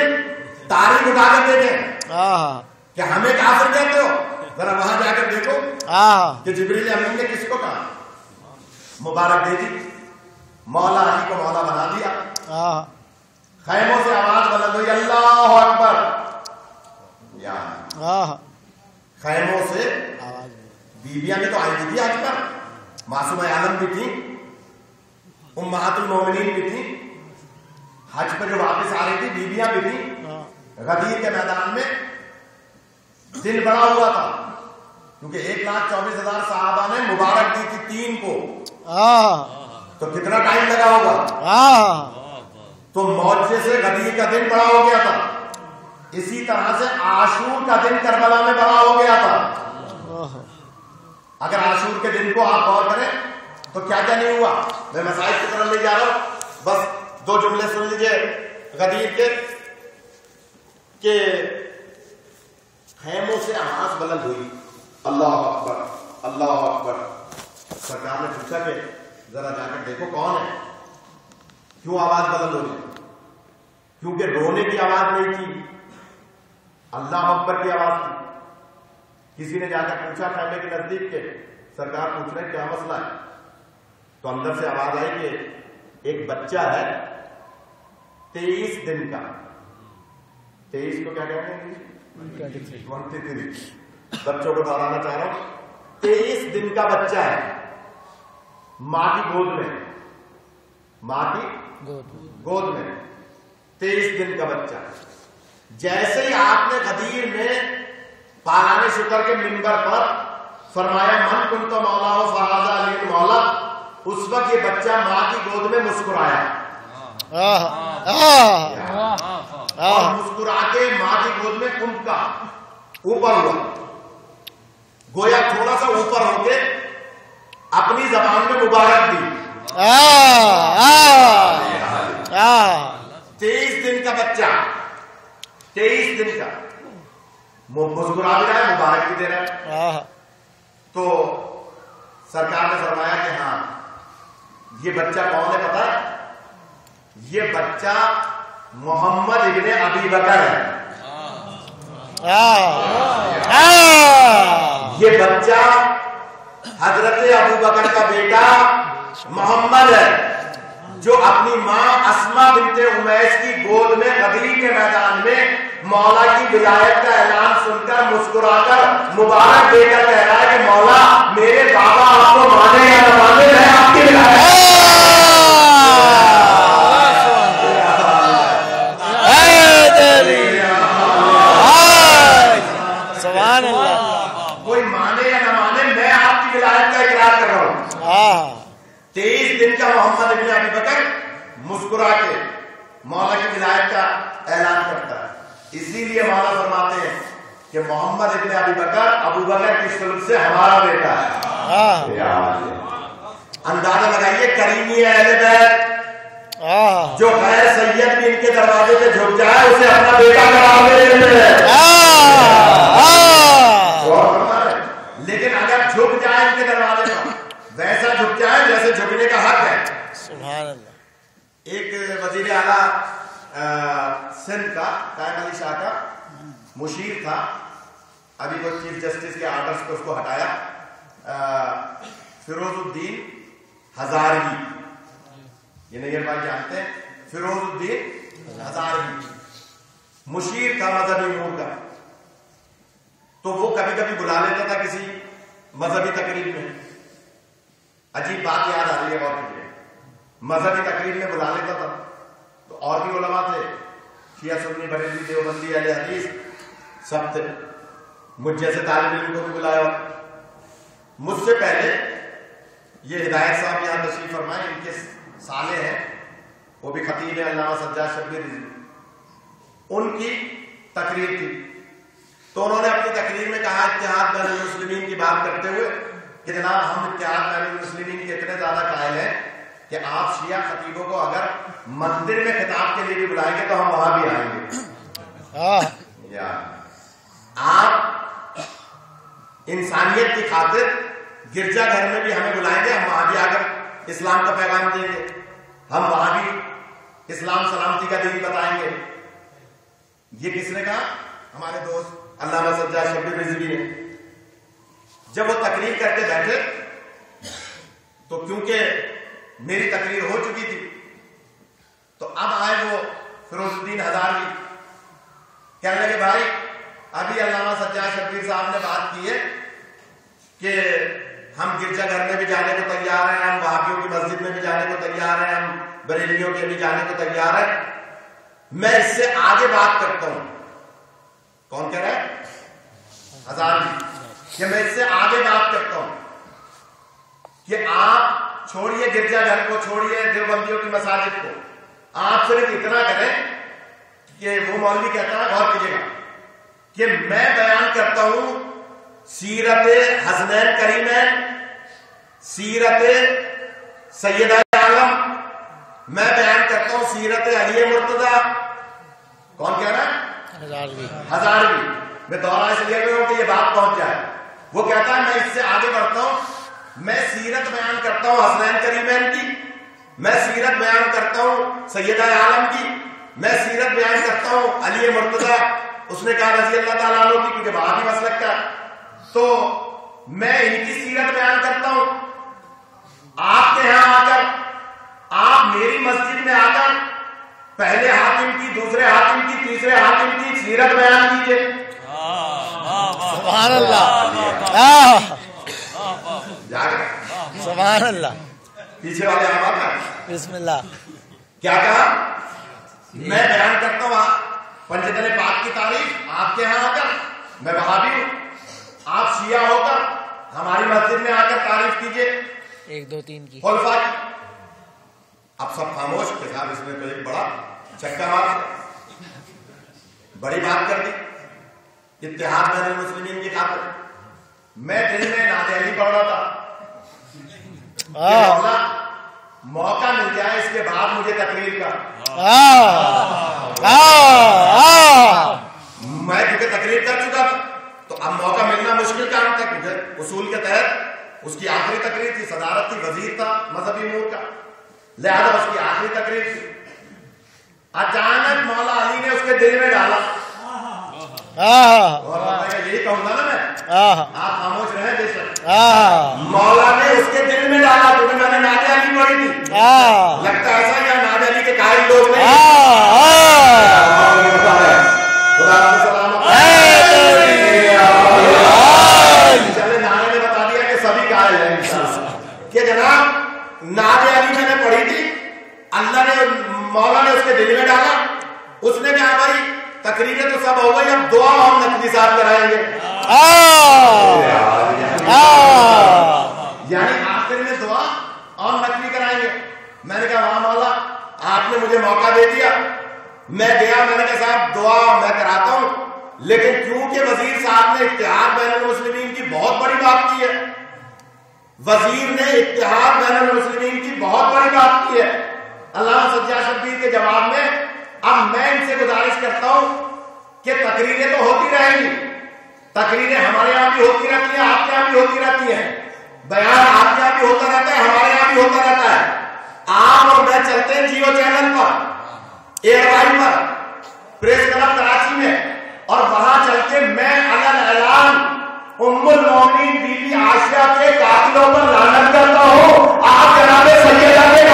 تاریخ اٹھا کر دیکھیں کہ ہمیں کافر کہتے ہو, ذرا وہاں جا کر دیکھو کہ جبریل امین نے کس کو کہا مبارک دے دی. مولا علی کو مولا بنا دیا. خیموں سے آواز بلند ہوئی اللہ اکبر. خیموں سے بیویاں بھی تو آئی تھی آج پر, معصومہ عالم بھی تھی, امہات المومنین بھی تھی, حج پہ جو واپس آ رہی تھی بیویاں بھی تھی. غدیر کے میدان میں دن بڑا ہوا تھا کیونکہ 1,24,000 صحابہ نے مبارک دی تھی 3 کو, تو کتنا ٹائم لگا ہوگا. تو موجے سے غدیر کا دن بڑا ہو گیا تھا. اسی طرح سے عاشور کا دن کربلا میں بڑا ہو گیا تھا. اگر عاشور کے دن کو آپ غور کریں تو کیا کیا نہیں ہوا. میں مسائل کی طرف لے جا رہا ہوں, بس 2 جملے سن لیجئے غدیر کے کہ خیموں سے آواز بلند ہوئی اللہ اکبر اللہ اکبر. سرکار نے پوچھا کہ ذرا جا کر دیکھو کون ہے, کیوں آواز بلند ہو رہی. کیونکہ رونے کی آواز نہیں تھی، اللہ اکبر کی آواز تھی۔ کسی نے جا کر پوچھا خیمے کے نزدیک کے سرکار پوچھ رہے کیا مسئلہ ہے؟ تو اندر سے آواز آئی کہ ایک بچہ ہے 23 دن کا، 23 کو کیا کہتے ہیں؟ 23 بچوں کو دوہرانا چاہ رہا ہوں، 23 دن کا بچہ ہے ماں کی گود میں، ماں کی گود میں 23 دن کا بچہ۔ جیسے ہی آپ نے غدیر میں پالان شکر کے منبر پر فرمایا من کنت مولا ہو فہذا علی مولا، اس وقت یہ بچہ ماں کی گود میں مسکرایا اور مسکرا کے ماں کی گود میں کمپ کا اوپر ہوا، گویا تھوڑا سا اوپر ہو کے اپنی زبان میں مبارک دی۔ 23 دن کا بچہ، 23 دن کا مسکرا بھی رہا ہے، مبارک بھی دے رہا ہے۔ تو سرکار نے فرمایا کہ ہاں یہ بچہ کون ہے پتا ہے؟ یہ بچہ محمد ابن ابی بکر ہے۔ یہ بچہ حضرت ابو بکر کا بیٹا محمد ہے، جو اپنی ماں اسما بنت امیس کی گود میں غدیر کے میدان میں مولا کی ولایت کا اعلان سن کر مسکرا کر مبارک دے کر کہہ رہا ہے کہ مولا میرے بابا آپ کو مانے یا نہ مانے میں آپ کی ولایت۔ سبحان اللہ، کوئی مانے یا نہ مانے میں آپ کی ولایت کا اقرار کر رہا ہوں۔ 23 دن کا محمد ابن ابی بکر مسکرا کے مولا کی ولایت کا اعلان کرتا ہے۔ اسی لیے مولا فرماتے ہیں کہ محمد ابن ابی بکر ابو بکر کی سلب سے ہمارا بیٹا ہے۔ اندازہ لگائیے کریمی اہل بیت، جو غیر سید بھی ان کے دروازے پہ جھک جائے اسے اپنا بیٹا قرار دے دیتے ہیں۔ لیکن اگر جھک جائے ان کے دروازے پر ویسا جھک جائے جیسے جھکنے کا حق ہے۔ سبحان اللہ۔ ایک وزیر اعلیٰ سندھ کا قائم علی شاہ کا مشیر تھا، ابھی وہ چیف جسٹس کے آرڈرز کو اس کو ہٹایا، فیروز الدین ہزاروی، یہ نہیں بھائی جانتے ہیں، فیروز الدین ہزاروی مشیر تھا مذہبی امور کا۔ تو وہ کبھی کبھی بلا لیتا تھا کسی مذہبی تقریب میں، عجیب بات یاد آ رہی ہے، اور مذہبی تقریب میں بلا لیتا تھا تو اور بھی علماء تھے، شیعہ سنی بریلوی دیوبندی اہل حدیث سب تھے، مجھ جیسے طالب علم کو بھی بلایا۔ مجھ سے پہلے یہ ہدایت صاحب یہاں تشریف فرمائے، ان کے سالے ہیں، وہ بھی خطیب ہیں، علامہ سجاد شبیر رضوی، ان کی تقریر تھی۔ تو انہوں نے اپنی تقریر میں کہا اتحاد بین المسلمین کی بات کرتے ہوئے کہ جناب ہم اتحاد بین المسلمین کے اتنے زیادہ قائل ہیں کہ آپ شیعہ خطیبوں کو اگر مندر میں خطاب کے لیے بھی بلائیں گے تو ہم وہاں بھی آئیں گے۔ یا آپ انسانیت کی خاطر گرجا گھر میں بھی ہمیں بلائیں گے، ہم وہاں بھی آ کر اسلام کا پیغام دیں گے، ہم وہاں بھی اسلام سلامتی کا دین بتائیں گے۔ یہ کس نے کہا؟ ہمارے دوست علامہ سجاد شبیر رضوی نے۔ جب وہ تقریر کر کے بیٹھے تو کیونکہ میری تقریر ہو چکی تھی تو اب آئے وہ فیروز الدین ہزاروی، کہنے لگے بھائی ابھی علامہ سجاد شبیر صاحب نے بات کی ہے کہ ہم گرجا گھر میں بھی جانے کو تیار ہیں، ہم وہابیوں کی مسجد میں بھی جانے کو تیار ہیں، ہم بریلویوں کے بھی جانے کو تیار ہیں، میں اس سے آگے بات کرتا ہوں۔ کون کہہ رہا ہے؟ ہزاروی، کہ میں اس سے آگے بات کرتا ہوں کہ آپ چھوڑیے گرجا گھر کو، چھوڑیے دیوبندیوں کی مساجد کو، آپ صرف اتنا کریں کہ وہ مولوی کہتا ہے، غور کیجیے گا، کہ میں بیان کرتا ہوں سیرت حسنین کریمین، سیرت سیدہ عالم، میں بیان کرتا ہوں سیرت علی مرتضیٰ۔ کون کہہ رہا ہے؟ ہزاروی۔ میں دوہرا اس لیے کہ یہ بات پہنچ جائے۔ وہ کہتا ہے میں اس سے آگے بڑھتا ہوں، میں سیرت بیان کرتا ہوں حسنین کریمین کی، میں سیرت بیان کرتا ہوں سیدہ عالم کی، میں سیرت بیان کرتا ہوں علی مرتضی، اس نے کہا رضی اللہ تعالیٰ عنہ کی، کیونکہ وہاں بھی مسلک کا، تو میں ان کی سیرت بیان کرتا ہوں۔ آپ کے یہاں آ کر، آپ میری مسجد میں آ کر پہلے حاتم کی، دوسرے حاتم کی، تیسرے حاتم کی سیرت بیان کیجیے۔ سبحان اللہ، سبحان اللہ، پیچھے والے آواز کا بسم اللہ۔ کیا کہا؟ میں بیان کرتا ہوں پنجتن پاک کی تاریخ آپ کے یہاں آ کر، میں وہابی ہوں، آپ شیعہ ہو کر ہماری مسجد میں آ کر تعریف کیجیے 1 2 3 کی۔ خلفاء کی۔ اب سب خاموش کے ساتھ اس میں تو ایک بڑا چکا مار بڑی بات کر دی، اتحاد بین المسلمین کی خاطر۔ میں دل میں نعت علی پڑھ رہا تھا، موقع مل جائے اس کے بعد مجھے تقریر کا، میں کیونکہ تقریر کر چکا تھا تو اب موقع ملنا مشکل کام تھا، کیونکہ اصول کے تحت اس کی آخری تقریر تھی، صدارت تھی، وزیر تھا مذہبی امور کا، لہذا اس کی آخری تقریر تھی۔ اچانک مولا علی نے اس کے دل میں ڈالا، اور یہی کہوں گا نا میں، آپ خاموش رہیں بے شک، مولا نے اس کے دل میں ڈالا، کیونکہ میں نے نعت علی پڑھی تھی، لگتا ایسا یا نعت علی کے قائل لوگ نہیں، چلے نعرے نے بتا دیا کہ سبھی قائل ہیں کہ جناب نعت علی میں نے پڑھی تھی، اللہ نے، مولا نے اس کے دل میں ڈالا، اس نے کہا بھائی تقریریں تو سب ہو گئی، اب دعا ہم نقوی صاحب کرائیں گے، یعنی آخر میں دعا اور نقوی کرائیں گے۔ میں نے کہا وہاں مولا آپ نے مجھے موقع دے دیا، میں گیا، میں نے کہا صاحب دعا میں کراتا ہوں، لیکن کیونکہ وزیر صاحب نے اتحاد بین المسلمین کی بہت بڑی بات کی ہے، وزیر نے اتحاد بین المسلمین کی بہت بڑی بات کی ہے، علامہ سجاد شبیر کے جواب میں اب میں ان سے گزارش کرتا ہوں کہ تقریریں تو ہوتی رہیں گی، تقریریں ہمارے یہاں بھی ہوتی رہتی ہیں، آپ کے یہاں بھی ہوتی رہتی ہیں، بیان آپ کے یہاں بھی ہوتا رہتا ہے، ہمارے یہاں بھی ہوتا رہتا ہے۔ آپ اور میں چلتے ہیں جیو چینل پر، ایئر لائن پر، پریس کلب کراچی میں، اور وہاں چل کے میں علن اعلان ام المومنین بی بی عائشہ کے قاتلوں پر لعنت کرتا ہوں، آپ جناب سیدہ کے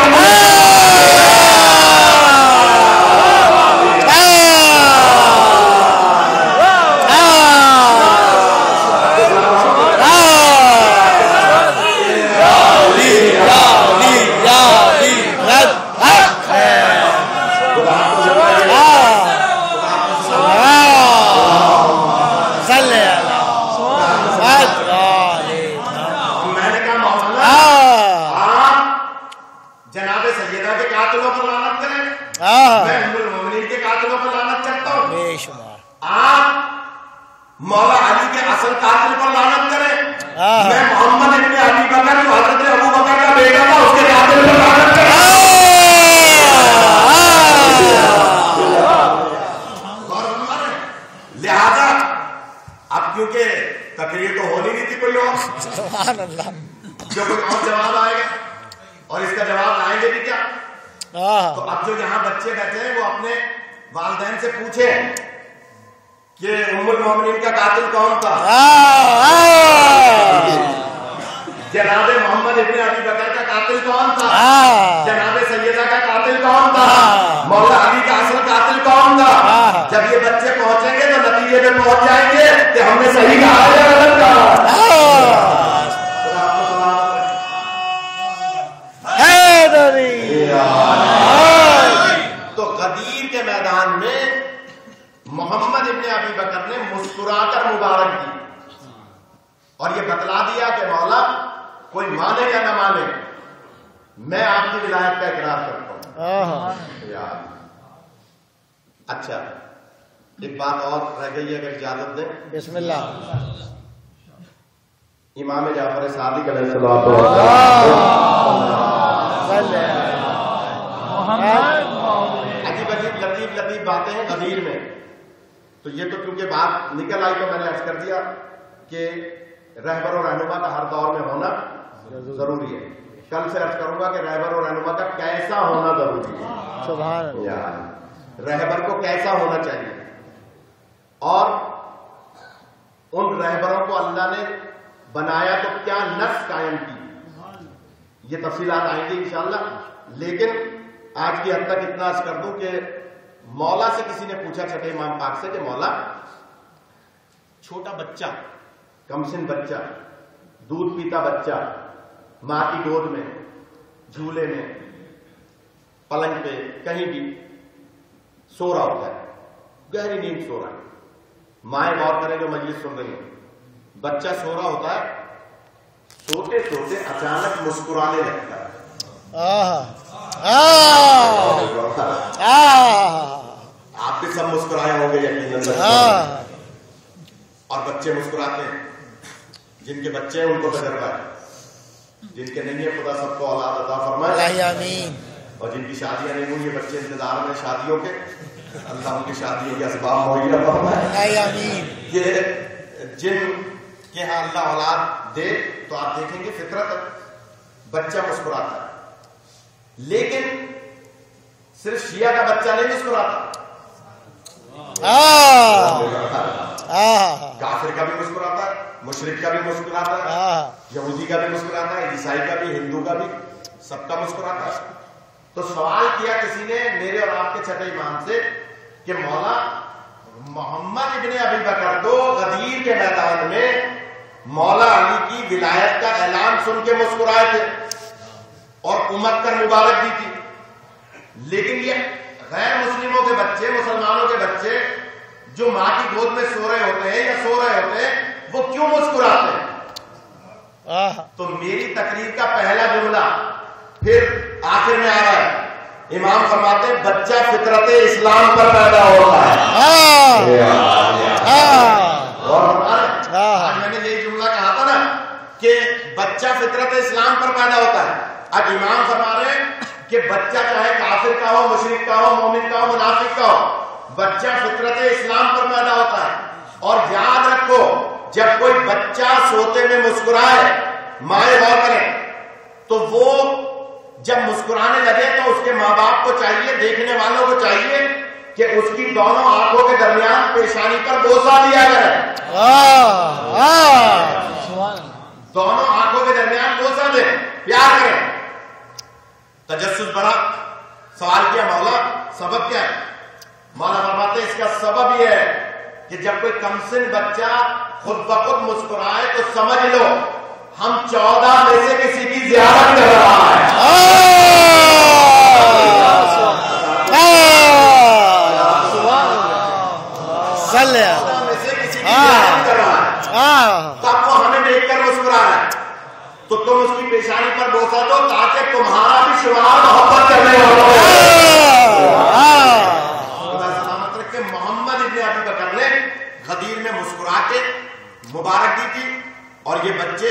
مولا علی کے اصل قاتل پر لعنت کریں، میں محمد ابن ابی بکر جو حضرت ابو بکر کا بیٹا تھا اس کے قاتل پر لعنت کریں۔ لہذا اب کیونکہ تقریر تو ہونی نہیں تھی کوئی اور، سبحان اللہ، جو کوئی اور جواب آئے گا اور اس کا جواب لائیں گے بھی کیا، تو اب جو یہاں بچے بیٹھے ہیں وہ اپنے والدین سے پوچھیں کہ ام المومنین کا قاتل کون تھا، جناب محمد ابن ابی بکر کا قاتل کون تھا، جناب سیدہ کا قاتل کون تھا، مولا علی کا اصل قاتل کون تھا۔ جب یہ بچے پہنچیں گے تو نتیجے میں پہنچ جائیں گے کہ ہم نے صحیح کہا یا غلط کہا۔ تو غدیر کے میدان میں محمد ابن ابی بکر نے مسکرا کر مبارک دی اور یہ بتلا دیا کہ مولا کوئی مانے یا نہ مانے میں آپ کی ولایت کا اقرار کرتا ہوں۔ اچھا ایک بات اور رہ گئی ہے اگر اجازت دیں، بسم اللہ۔ امام جعفر صادق علیہ السلام عجیب عجیب لطیف لطیف باتیں ہیں غدیر میں، تو یہ تو کیونکہ بات نکل آئی تو میں نے عرض کر دیا کہ رہبر و رہنما کا ہر دور میں ہونا ضروری ہے۔ کل سے عرض کروں گا کہ رہبر و رہنما کا کیسا ہونا ضروری ہے۔ سبحان اللہ۔ رہبر کو کیسا ہونا چاہیے، اور ان رہبروں کو اللہ نے بنایا تو کیا نص قائم کی، یہ تفصیلات آئیں گی انشاءاللہ. لیکن آج کی حد تک اتنا عرض کر دوں کہ مولا سے کسی نے پوچھا چھٹے امام پاک سے کہ مولا، چھوٹا بچہ، کمسن بچہ، دودھ پیتا بچہ ماں کی گود میں، جھولے میں، پلنگ پہ، کہیں بھی سو رہا ہوتا ہے، گہری نیند سو رہا ہے. مائیں غور کریں جو مجلس سن رہی ہیں، بچہ سو رہا ہوتا ہے، سوتے سوتے اچانک مسکرانے لگتا ہے. آپ بھی سب مسکرائے ہوں گے یقیناً، اور بچے مسکراتے ہیں. جن کے بچے ہیں ان کو تجربہ ہے، جن کے نہیں ہے خدا سب کو اولاد عطا فرمائے، آمین. اور جن کی شادیاں نہیں ہوئی، بچے انتظار میں شادیوں کے، اللہ ان کی شادیوں کے اسباب مہیا فرمائے، آمین. کہ جن کے ہاں اللہ اولاد دے تو آپ دیکھیں گے فطرت بچہ مسکراتا ہے. لیکن صرف شیعہ کا بچہ نہیں مسکراتا، کافر کا بھی مسکراتا ہے، مشرک کا بھی مسکراتا ہے، یہودی کا بھی مسکراتا ہے، عیسائی کا بھی، ہندو کا بھی، سب کا مسکراتا ہے. تو سوال کیا کسی نے میرے اور آپ کے چھٹے امام سے کہ مولا، محمد ابن ابی بکر تو غدیر کے میدان میں مولا علی کی ولایت کا اعلان سن کے مسکرائے تھے اور امت کر مبارک دی تھی، لیکن یہ غیر مسلموں کے بچے، مسلمانوں کے بچے جو ماں کی گود میں سو رہے ہوتے ہیں یا سو رہے ہوتے ہیں، وہ کیوں مسکراتے ہیں؟ تو میری تقریر کا پہلا جملہ پھر آخر میں آ رہا ہے. امام فرماتے ہیں بچہ فطرت اسلام پر پیدا ہوتا ہے. اور آج میں نے یہی جملہ کہا تھا نا کہ بچہ فطرت اسلام پر پیدا ہوتا ہے. اب امام فرما رہے ہیں کہ بچہ چاہے کافر کا ہو، مشرک کا ہو، مومن کا ہو، منافق کا ہو، بچہ فطرت اسلام پر پیدا ہوتا ہے. اور یاد رکھو، جب کوئی بچہ سوتے میں مسکرائے، مائیں غور کریں، تو وہ جب مسکرانے لگے تو اس کے ماں باپ کو چاہیے، دیکھنے والوں کو چاہیے کہ اس کی دونوں آنکھوں کے درمیان پیشانی پر بوسہ دیا کرے. دونوں آنکھوں کے درمیان بوسہ دیں، پیار کریں. تجسس بڑا سوال کیا، مولا سبب کیا ہے؟ مولا فرماتے اس کا سبب یہ ہے کہ جب کوئی کمسن بچہ خود بخود مسکرائے تو سمجھ لو ہم 14 میں سے کسی کی زیارت کر رہا ہے. میں سے کسی کی زیارت کر رہا ہے، تب وہ ہمیں دیکھ کر مسکرا رہا ہے، تو تم اس کی پیشانی پر بوسہ دو تاکہ تمہارا بھی شمار محبت کرنے والا سلامت رکھ کے. محمد ابن ابی بکر نے غدیر میں مسکرا کے مبارک دی تھی. اور یہ بچے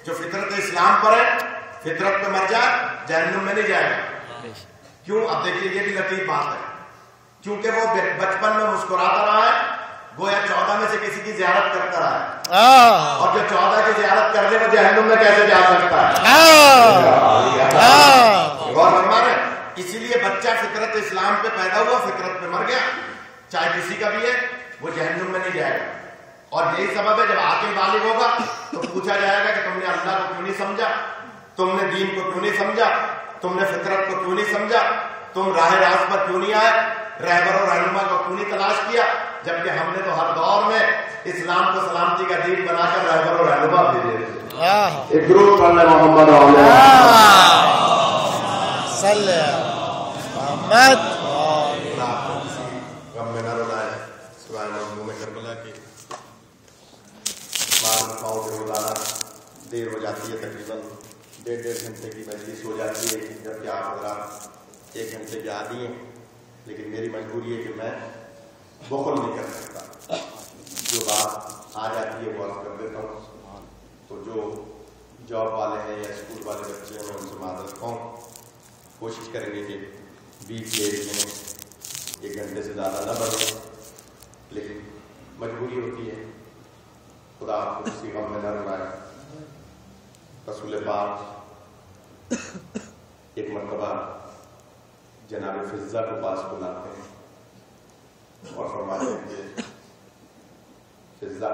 جو فطرت اسلام پر ہے، فطرت پہ مر جائے جہنم میں نہیں جائے گا. کیوں؟ اب دیکھیے یہ بھی لطیف بات ہے، کیونکہ وہ بچپن میں مسکراتا رہا ہے، گویا 14 میں سے کسی کی زیارت کرتا رہا ہے، اور جو 14 کی زیارت کر لے وہ جہنم میں کیسے جا سکتا ہے؟ غور فرما رہے ہیں. اسی لیے بچہ فطرت اسلام پہ پیدا ہوا، فطرت پہ مر گیا، چاہے کسی کا بھی ہے، وہ جہنم میں نہیں جائے گا. اور یہی سبب ہے جب عاقل بالغ ہوگا تو پوچھا جائے گا کہ تم نے اللہ کو کیوں نہیں سمجھا، تم نے دین کو کیوں نہیں سمجھا، تم نے فطرت کو کیوں نہیں سمجھا، تم راہ راست پر کیوں نہیں آئے، رہبر و رہنما کو کیوں نہیں تلاش کیا، جبکہ ہم نے تو ہر دور میں اسلام کو سلامتی کا دین بنا کر رہبر و رہنما بھیجے. ایک گروپ پڑھنا محمد دیر ہو جاتی ہے، تقریباً 1.5 گھنٹے کی مجلس ہو جاتی ہے، جبکہ آپ حضرات 1 گھنٹے کے عادی ہیں. لیکن میری مجبوری ہے کہ میں بخل نہیں کر سکتا، جو بات آ جاتی ہے وہ عرض کر دیتا ہوں. تو جو جاب والے ہیں یا اسکول والے بچے ہیں میں ان سے معذرت ہوں، کوشش کریں گے کہ 20 میں 1 گھنٹے سے زیادہ نہ بڑھے، لیکن مجبوری ہوتی ہے. خدا آپ کو کسی غم میں نہ رلائے. رسول پاک ایک مرتبہ جناب فضہ کو پاس بلاتے ہیں اور فرماتے ہیں فضا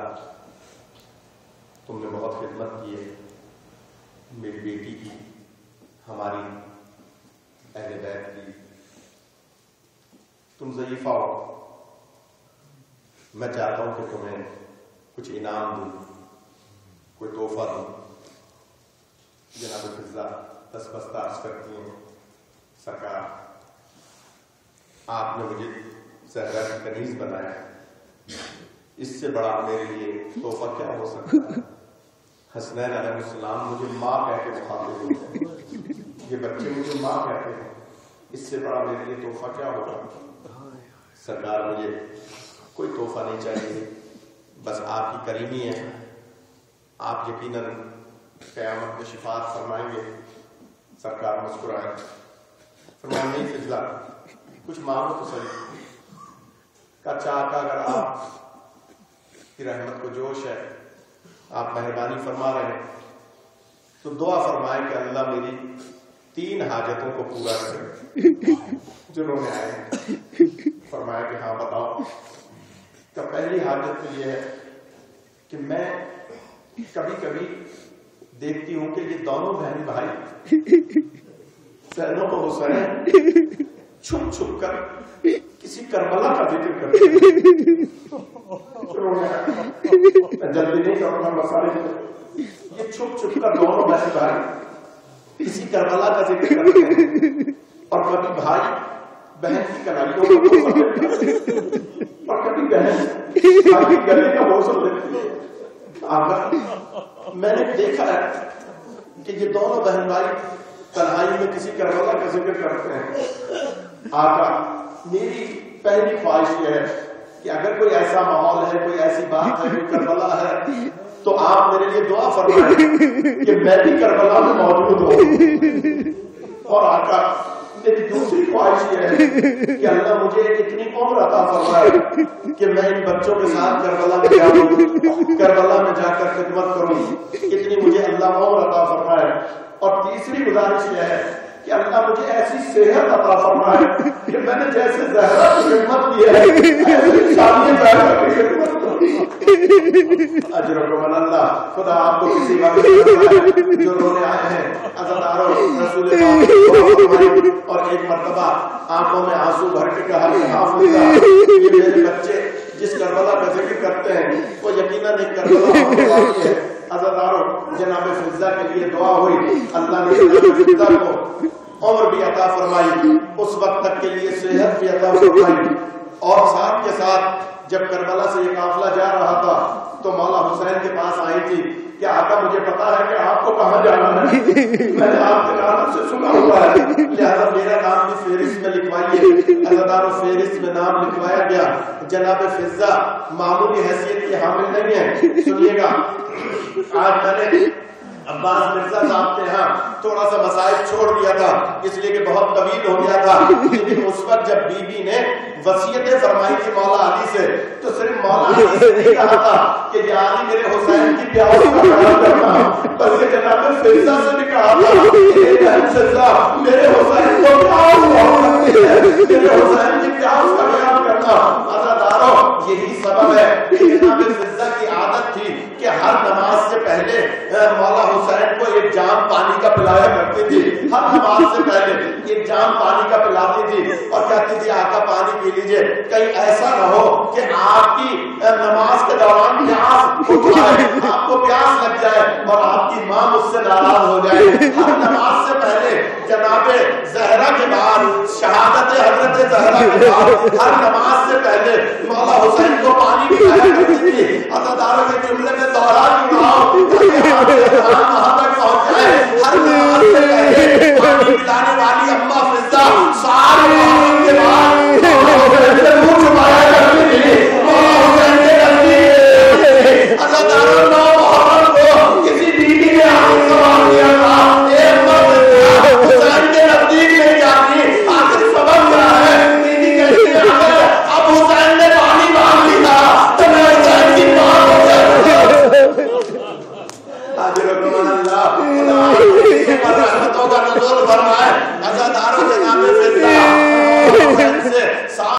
تم نے بہت خدمت کی ہے میری بیٹی کی، ہماری اہل بیت کی، تم ضعیفہ ہو، میں چاہتا ہوں کہ تمہیں کچھ انعام دوں، کوئی تحفہ دوں۔ جناب فضا دست عرض کرتی ہیں سرکار آپ نے مجھے زہرا کی کنیز بنایا، اس سے بڑا میرے لیے تحفہ کیا ہو سکتا ہے؟ حسنین علیہ السلام مجھے ماں کہہ کے مخاطب ہوتے ہیں، یہ بچے مجھے ماں کہتے ہیں، اس سے بڑا میرے لیے تحفہ کیا ہوگا؟ سرکار مجھے کوئی تحفہ نہیں چاہیے، بس آپ کی کریمی ہے، آپ یقیناً قیامت میں شفاعت فرمائیں گے۔ سرکار مسکرائے، فرمایا نہیں فضلا کچھ مانگو تو صحیح۔ کا چاہ کا اگر آپ کی رحمت کو جوش ہے، آپ مہربانی فرما رہے ہیں تو دعا فرمائے کہ اللہ میری 3 حاجتوں کو پورا کرے جنہوں نے آئے ہیں۔ فرمایا کہ ہاں بتاؤ۔ کہ پہلی حاجت تو یہ ہے کہ میں کبھی کبھی دیکھتی ہوں کہ یہ دونوں بہن بھائی حسین و حسین چھپ چھپ کر کسی کربلا کا ذکر کرتے ہیں۔ جلدی نہیں کروں گا مسائل، یہ چھپ چھپ کر دونوں بہن بھائی کسی کربلا کا ذکر کرتے ہیں، اور کبھی بھائی بہن کی کلائیوں کا بوسہ دیتے ہیں، اور کبھی بہن بھائی کی گلے کا بوسہ دیتی ہے۔ میں نے دیکھا ہے کہ یہ دونوں بہن بھائی تنہائی میں کسی کربلا کا ذکر کرتے ہیں۔ آقا میری پہلی خواہش یہ ہے کہ اگر کوئی ایسا ماحول ہے، کوئی ایسی بات ہے، کوئی کربلا ہے، تو آپ میرے لیے دعا فرمائیں کہ میں بھی کربلا میں موجود ہوں۔ اور آقا میری دوسری خواہش یہ ہے کہ اللہ مجھے اتنی عمر عطا فرمائے کہ میں ان بچوں کے ساتھ کربلا میں جاؤں، کربلا میں جا کر خدمت کروں، اتنی مجھے اللہ عمر عطا فرمائے۔ اور تیسری گزارش یہ ہے کہ اللہ مجھے ایسی صحت عطا فرمائے کہ میں نے جیسے زہرا کی خدمت کی ہے ایسے شادی زہرا کی خدمت کروں۔ اجرکم اللہ، خدا آپ کو کسی وقت جو رونے آئے ہیں عزاداروں رسول پاک، اور ایک مرتبہ آنکھوں میں آنسو بھر کے کہا کہ حافظہ یہ میرے بچے جس کربلا کا ذکر کرتے ہیں وہ یقیناً ایک کربلا ہونے والی ہے۔ عزاداروں جناب فضا کے لیے دعا ہوئی، اللہ نے جناب فضا کو عمر بھی عطا فرمائی، اس وقت تک کے لیے صحت بھی عطا فرمائی، اور ساتھ کے ساتھ جب کربلا سے یہ قافلہ جا رہا تھا تو مولا حسین کے پاس آئی تھی کہ آقا مجھے پتا ہے کہ آپ کو کہاں جانا ہے، میں نے آپ کے نام سے سنا ہوا ہے، لہذا میرا نام بھی فہرست میں لکھوائیے۔ عزاداروں فہرست میں نام لکھوایا گیا۔ جناب فضا معمولی حیثیت کی حامل نہیں ہے، سنیے گا آج میں نے عباس مرزا صاحب کے ہاں تھوڑا سا مسائل چھوڑ دیا تھا اس لیے کہ بہت طویل ہو گیا تھا، لیکن اس وقت جب بی بی نے وصیتیں فرمائی تھی مولا علی سے تو صرف مولا علی سے نہیں کہا تھا کہ یا علی میرے حسین کی پیاس کا خیال کرنا، بلکہ جناب فضا سے بھی کہا تھا کہ بہن فضا میرے حسین کو پیاس بہت لگتی ہے، میرے حسین کی پیاس کا خیال کرنا۔ عزاداروں یہی سبب ہے کہ جناب فضا کی عادت تھی کہ ہر نماز سے پہلے مولا حسین کو ایک جام پانی کا پلایا کرتی تھی، ہر نماز سے پہلے ایک جام پانی کا پلاتی تھی اور کہتی تھی آقا پانی پی لیجئے، کہیں ایسا نہ ہو کہ آپ کی نماز کے دوران پیاس اٹھ جائے، آپ کو پیاس لگ جائے اور آپ کی ماں مجھ سے ناراض ہو جائے۔ ہر نماز سے پہلے جناب زہرا کے بعد شہادت حضرت زہرا کے بعد ہر نماز سے پہلے مولا حسین کو پانی پلایا کرتی تھی۔ عزاداروں کے جملے میں دوہرا وہاں تک پہنچ جائے ہر نماز سے پہلے پانی پلانے والی اماں فضا سارے کے بعد